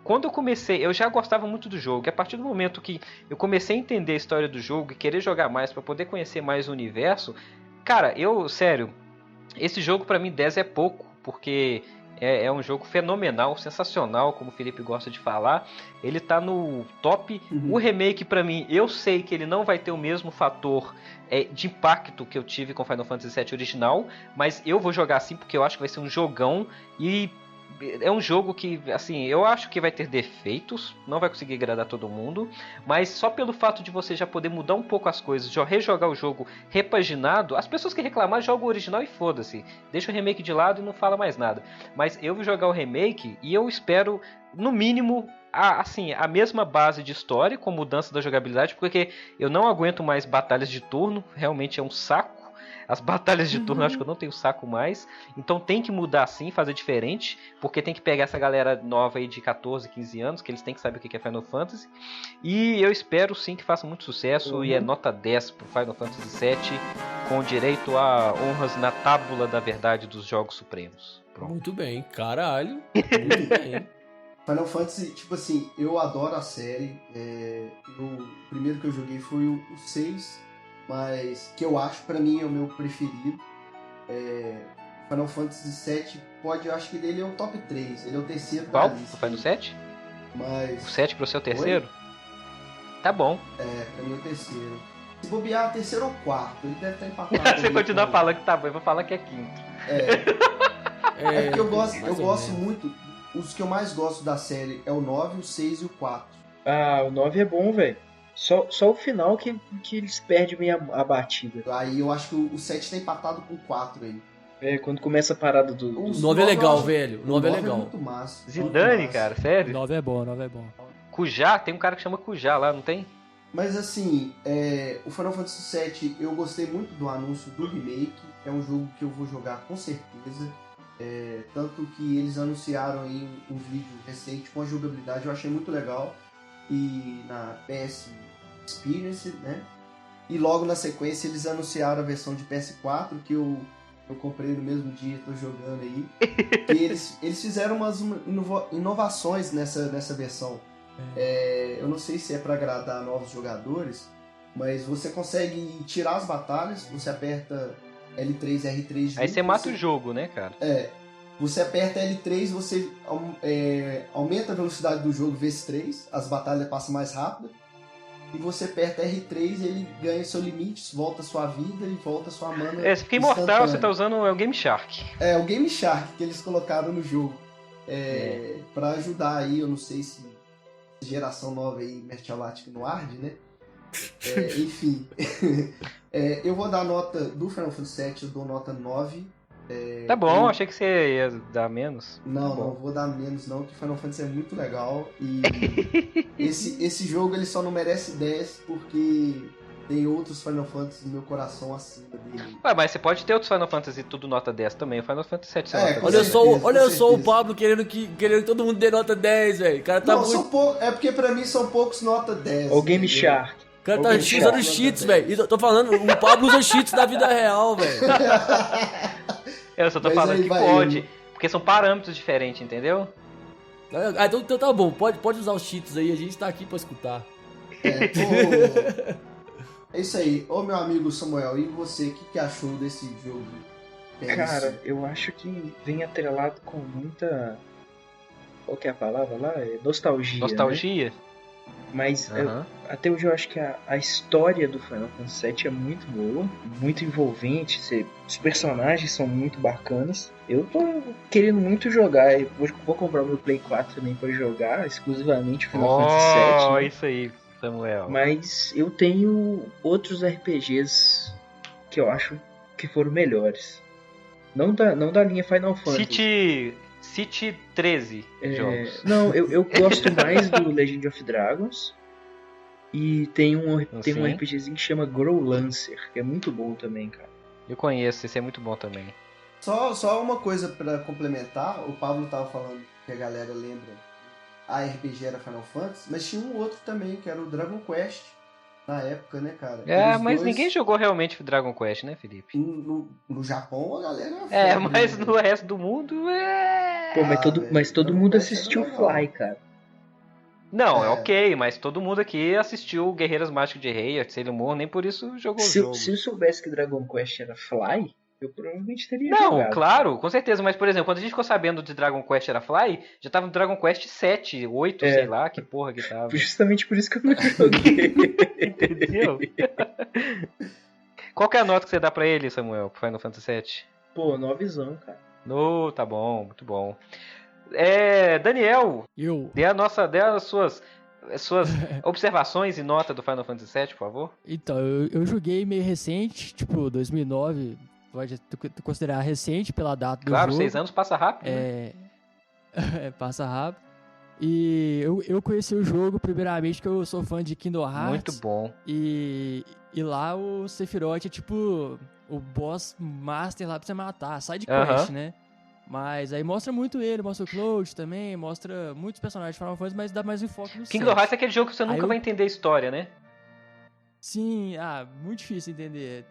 quando eu comecei, eu já gostava muito do jogo. E a partir do momento que eu comecei a entender a história do jogo e querer jogar mais pra poder conhecer mais o universo, cara, sério, esse jogo pra mim 10 é pouco, porque é um jogo fenomenal, sensacional, como o Felipe gosta de falar. Ele tá no top. O remake, pra mim, eu sei que ele não vai ter o mesmo fator de impacto que eu tive com Final Fantasy VII original, mas eu vou jogar assim porque eu acho que vai ser um jogão. E é um jogo que, assim, eu acho que vai ter defeitos, não vai conseguir agradar todo mundo, mas só pelo fato de você já poder mudar um pouco as coisas, já rejogar o jogo repaginado, as pessoas que reclamar jogam o original e foda-se, deixa o remake de lado e não fala mais nada. Mas eu vou jogar o remake e eu espero, no mínimo, a mesma base de história, com mudança da jogabilidade, porque eu não aguento mais batalhas de turno, realmente é um saco. As batalhas de turno, acho que eu não tenho saco mais. Então tem que mudar sim, fazer diferente. Porque tem que pegar essa galera nova aí de 14, 15 anos, que eles têm que saber o que é Final Fantasy. E eu espero sim que faça muito sucesso. E é nota 10 pro Final Fantasy VII, com direito a honras na tábula da verdade dos Jogos Supremos. Pronto. Muito bem, caralho. Muito bem. Final Fantasy, tipo assim, eu adoro a série. O primeiro que eu joguei foi o 6. Mas que eu acho, pra mim, é o meu preferido. Final Fantasy VII eu acho que dele é o top 3. Ele é o terceiro da lista. O Final 7? Mas... O 7 pro seu terceiro? Tá bom. Pra mim é o terceiro. Se bobear, o terceiro ou quarto. Ele deve estar empatado. Você continua falando que tá bom, eu vou falar que é quinto. É porque eu mais ou gosto menos. muito. Os que eu mais gosto da série é o 9, o 6 e o 4. Ah, o 9 é bom, velho. Só o final que eles perdem meio a batida. Aí eu acho que o 7 tá empatado com o 4 aí. É, quando começa a parada do... O O 9 é legal, eu acho- velho. O 9 é É legal. muito massa. Zidane, muito massa. cara, sério? 9 é bom, 9 é bom. Kujá, tem um cara que chama Kujá lá, não tem? Mas assim, o Final Fantasy VII, eu gostei muito do anúncio do remake. É um jogo que eu vou jogar com certeza. Tanto que eles anunciaram aí um vídeo recente com a jogabilidade, eu achei muito legal. E na PS Experience, né? E logo na sequência eles anunciaram a versão de PS4, que eu comprei no mesmo dia, tô jogando aí. E eles fizeram umas inovações nessa versão. Eu não sei se é para agradar novos jogadores, mas você consegue tirar as batalhas, você aperta L3 e R3 junto. Aí você mata o jogo, né, cara? Você aperta L3, você aumenta a velocidade do jogo vezes 3, as batalhas passam mais rápido. E você aperta R3, ele ganha seu limite, volta a sua vida e volta a sua mana. Você fica imortal, você tá usando o Game Shark. O Game Shark que eles colocaram no jogo. Pra ajudar aí, eu não sei se geração nova aí, Mertialática no Ard, né? Enfim. Eu vou dar nota do Final Fantasy VII, eu dou nota 9. Tá bom, achei que você ia dar menos. Não, Tá bom. não vou dar menos não, que Final Fantasy é muito legal. E esse jogo ele só não merece 10 porque tem outros Final Fantasy no meu coração acima dele. Ué, mas você pode ter outros Final Fantasy tudo nota 10 também. O Final Fantasy VII é nota com 10. certeza, Olha com só o certeza. Pablo querendo que todo mundo dê nota 10, velho. O cara tá Não, muito. é porque pra mim são poucos nota 10. O Game entendeu? Shark. O cara tá Alguém usando chama. cheats, velho. Eu tô falando, o Pablo usa cheats da vida real, velho. Eu só tô Mas falando aí que vai pode. eu. Porque são parâmetros diferentes, entendeu? Então tá bom, pode usar os cheats aí, a gente tá aqui pra escutar. É isso aí. Ô meu amigo Samuel, e você, o que achou desse jogo? Cara, eu acho que vem atrelado com muita... Qual que é a palavra lá? Nostalgia, né? Nostalgia? Mas Aham. até hoje eu acho que a história do Final Fantasy VII é muito boa, muito envolvente, os personagens são muito bacanas. Eu tô querendo muito jogar, eu vou comprar o meu Play 4 também pra jogar exclusivamente o Final Fantasy VII. né? Isso aí, Samuel. Mas eu tenho outros RPGs que eu acho que foram melhores. Não da linha Final Fantasy. City 13 jogos. Não, eu gosto mais do Legend of Dragons. E tem um RPGzinho que chama Growlancer, que é muito bom também, cara. Eu conheço, esse é muito bom também. Só uma coisa pra complementar, o Pablo tava falando que a galera lembra a RPG era Final Fantasy, mas tinha um outro também, que era o Dragon Quest, na época, né, cara? Mas ninguém jogou realmente Dragon Quest, né, Felipe? No Japão, a galera... Mas no resto do mundo, Pô, mas todo mundo Quest assistiu era legal. Fly, cara. Não, ok, mas todo mundo aqui assistiu Guerreiras Mágicas de Rei, Sailor Moon, nem por isso jogou o jogo. Se eu soubesse que Dragon Quest era Fly, eu provavelmente teria Não, jogado. claro, com certeza, mas por exemplo, quando a gente ficou sabendo de Dragon Quest era Fly, já tava no Dragon Quest 7, 8, sei lá, que porra que tava. Justamente por isso que eu não joguei. Entendeu? Qual que é a nota que você dá pra ele, Samuel, pro Final Fantasy VII? Pô, 9zão, cara. Tá bom, muito bom. Daniel, dê as suas observações e nota do Final Fantasy VII, por favor. Então, eu joguei meio recente, tipo 2009, pode considerar recente pela data do Claro, jogo. 6 anos passa rápido. Né? Passa rápido. E eu conheci o jogo primeiramente que eu sou fã de Kingdom Hearts. Muito bom. E lá o Sephiroth é tipo o boss master lá pra você matar, side quest, né? Mas aí mostra muito ele, mostra o Cloud também, mostra muitos personagens de Final Fantasy, mas dá mais enfoque no Kingdom Hearts é aquele jogo que você nunca vai entender a história, né? Sim, muito difícil entender.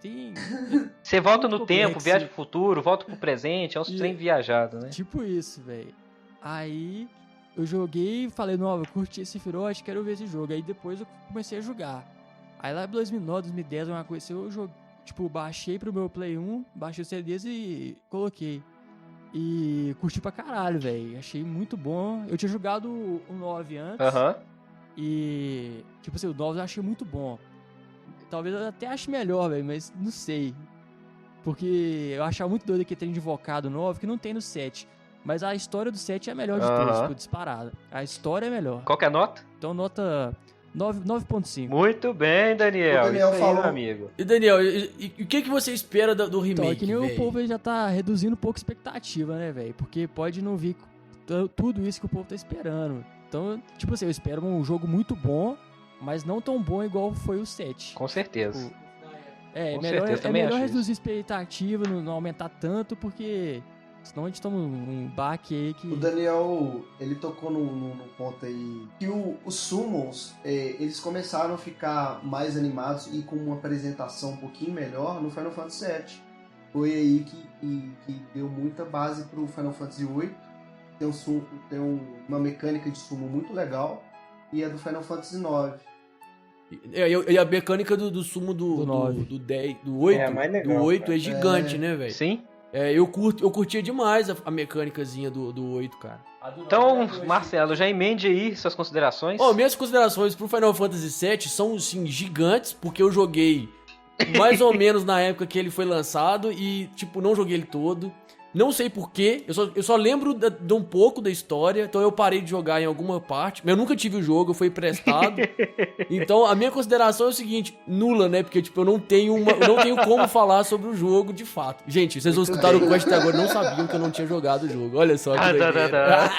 Você volta no tempo, viaja pro futuro, volta pro presente, é um trem viajado, né? Tipo isso, velho. Aí eu joguei, falei, não, eu curti esse Sephiroth, quero ver esse jogo. Aí depois eu comecei a jogar. Aí lá em 2009, 2010, uma coisa assim, eu joguei, tipo, baixei pro meu Play 1, baixei os CDs e coloquei. E curti pra caralho, velho. Achei muito bom. Eu tinha jogado o 9 antes. E, tipo assim, o 9 eu achei muito bom. talvez eu até ache melhor, velho, mas não sei. Porque eu achava muito doido aquele trem de invocado novo que não tem no 7. Mas a história do 7 é a melhor de todos, tipo, disparada. A história é melhor. Qual que é a nota? Então nota 9.5. Muito bem, Daniel. O Daniel Isso aí, falou. meu amigo. E Daniel, e o que você espera do remake, Então, é que nem véi? o povo aí já tá reduzindo um pouco a expectativa, né, velho? Porque pode não vir tudo isso que o povo tá esperando. Então, tipo assim, eu espero um jogo muito bom, mas não tão bom igual foi o 7. Com certeza. Tipo, é Com melhor, certeza, também melhor acho reduzir a expectativa, não aumentar tanto, porque senão a gente toma um baque aí que... O Daniel, ele tocou num ponto aí que os Summons, eles começaram a ficar mais animados e com uma apresentação um pouquinho melhor no Final Fantasy VII. Foi aí que deu muita base pro Final Fantasy VIII. Tem uma mecânica de sumo muito legal e é do Final Fantasy IX. E a mecânica do sumo Do 9. do 10, do 8, É a mais legal, do 8 cara. é gigante, né, velho? Sim? Eu curtia demais a mecânicazinha do 8, cara. Então, Marcelo, já emende aí suas considerações. Minhas considerações pro Final Fantasy VII são, assim, gigantes, porque eu joguei mais ou menos na época que ele foi lançado e, tipo, não joguei ele todo. Não sei porquê, eu só lembro de um pouco da história, então eu parei de jogar em alguma parte. Eu nunca tive o jogo, foi emprestado. Então a minha consideração é o seguinte, nula, né? Porque tipo, eu não tenho como falar sobre o jogo de fato. Gente, vocês vão escutar o Quest até agora, não sabiam que eu não tinha jogado o jogo. Olha só que doideira.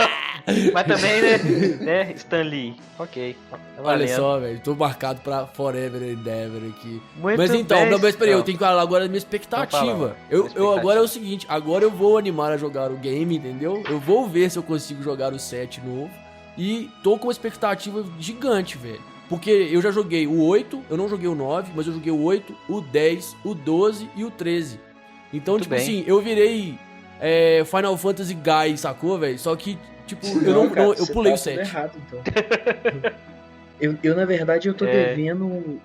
Mas também, né, Stan Lee. Ok. Tá Olha valendo. só, velho, tô marcado pra Forever and Ever aqui. Muito Mas então, bem, mas peraí, eu então. tenho que falar agora da minha Então expectativa. fala, Eu expectativa. agora é o seguinte, agora eu vou animar a jogar o game, entendeu? Eu vou ver se eu consigo jogar o 7 novo. E tô com uma expectativa gigante, velho. Porque eu já joguei o 8, eu não joguei o 9, mas eu joguei o 8, o 10, o 12 e o 13. Então, Muito tipo bem. assim, eu virei Final Fantasy Guy, sacou, velho? Só que, tipo, Cara, eu você pulei tá o 7. tudo errado, então. eu, na verdade, eu tô devendo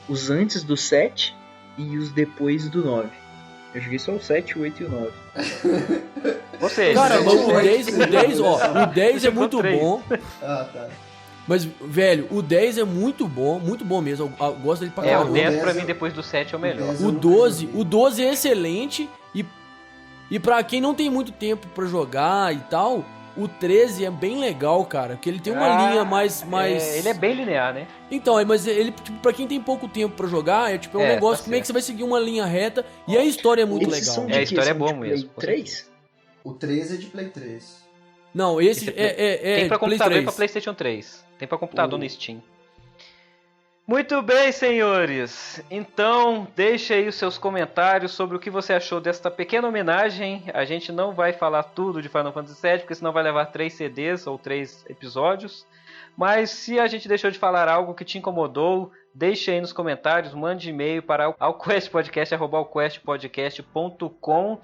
os antes do 7 e os depois do 9. Eu joguei só o 7, o 8 e o 9. Ou seja, Cara, Sim, o 10, ó, o 10 é muito três. bom. Ah, tá. Mas, velho, o 10 é muito bom mesmo. Eu gosto dele pra o caramba. 10 pra 10 mim depois do 7 é o melhor. 10 O eu nunca 12, joguei. o 12 é excelente e pra quem não tem muito tempo pra jogar e tal, o 13 é bem legal, cara, porque ele tem uma linha mais... Ele é bem linear, né? Então, mas ele, tipo, pra quem tem pouco tempo pra jogar, é um É, negócio tá que meio certo. que você vai seguir uma linha reta e a história é muito Esses legal. são de a quê? história é São boa de mesmo, com Play 3? O 13 é de Play 3. Não, esse Esse é Tem pra Play computador e 3. pra PlayStation 3. Tem pra computador no Steam. Muito bem, senhores. Então, deixe aí os seus comentários sobre o que você achou desta pequena homenagem. A gente não vai falar tudo de Final Fantasy VII, porque senão vai levar 3 CDs ou 3 episódios. Mas se a gente deixou de falar algo que te incomodou, deixe aí nos comentários, mande e-mail para alquestpodcast@alquestpodcast.com.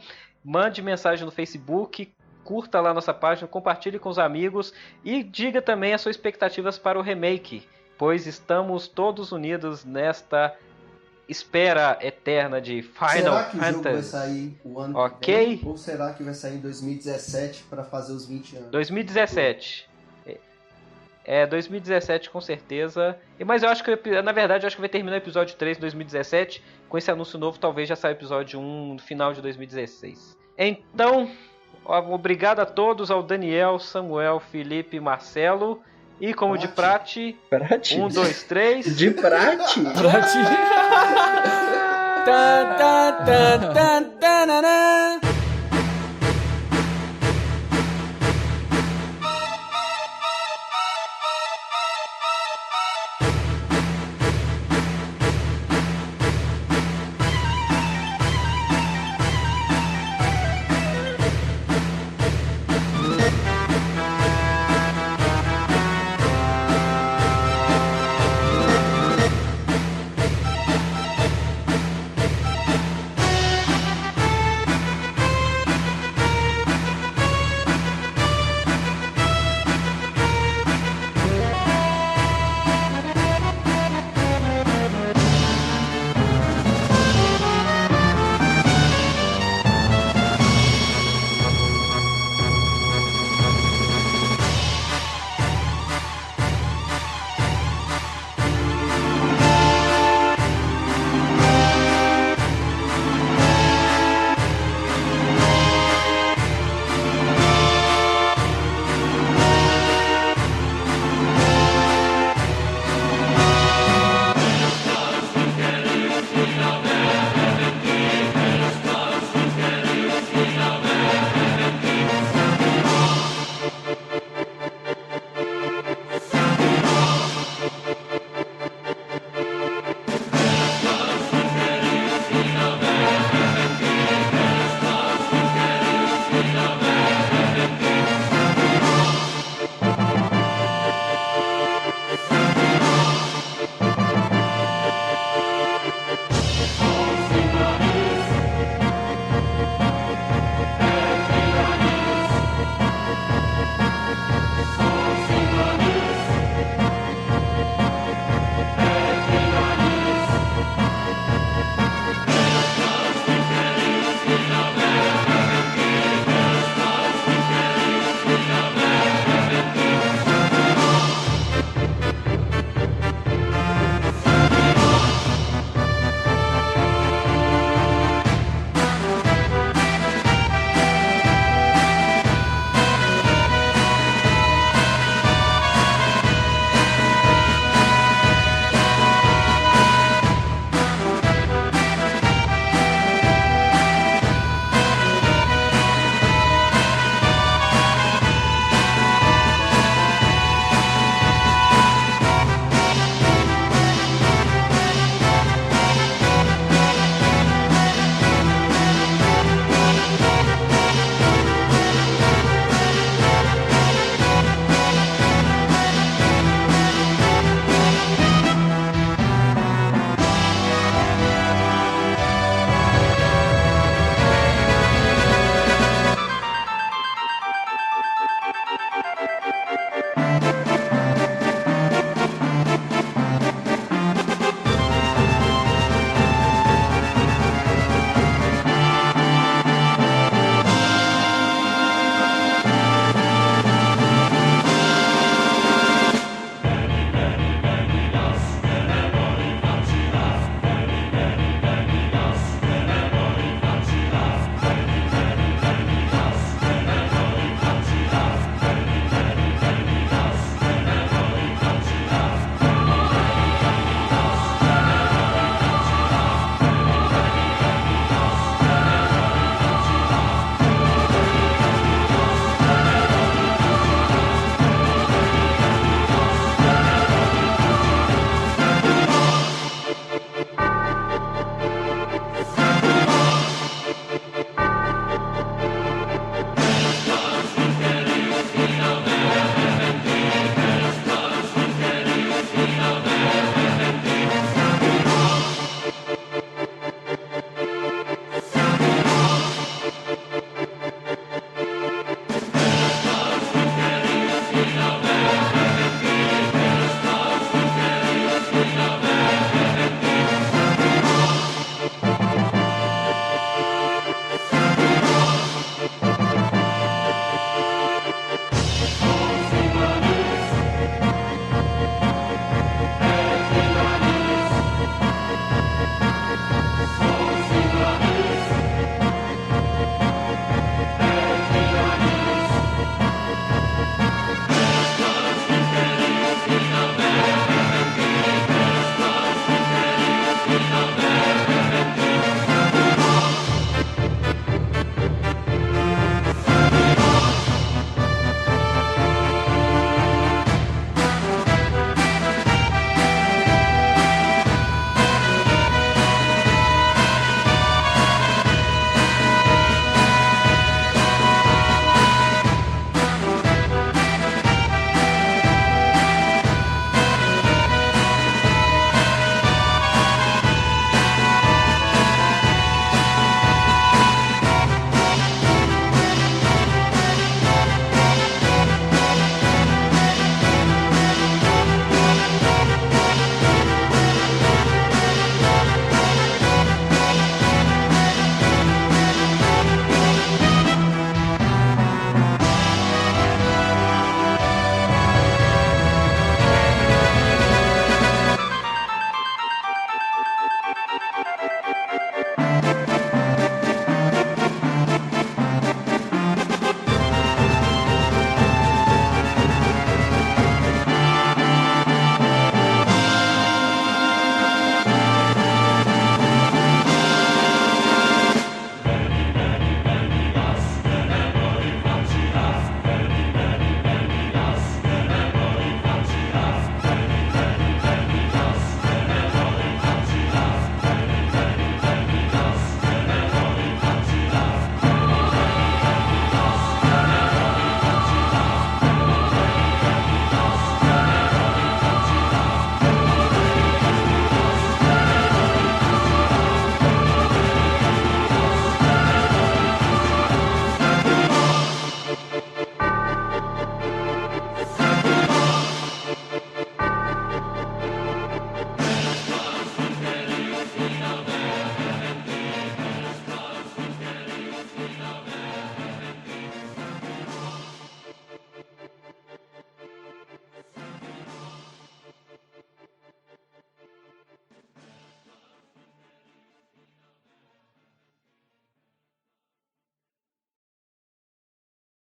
Mande mensagem no Facebook, curta lá nossa página, compartilhe com os amigos e diga também as suas expectativas para o remake, pois estamos todos unidos nesta espera eterna de Final Será que o jogo vai Fantasy. sair o ano Ok. que vem? Ou será que vai sair em 2017 para fazer os 20 anos? 2017. 2017 com certeza. Mas eu acho que, na verdade, eu acho que vai terminar o episódio 3 em 2017. Com esse anúncio novo, talvez já saia o episódio 1 no final de 2016. Então, obrigado a todos, ao Daniel, Samuel, Felipe, Marcelo. E como de prate, Prate? 1, 2, 3. De prate? Pra ti. Tan, tan, tan, tan, tan, tan, tan.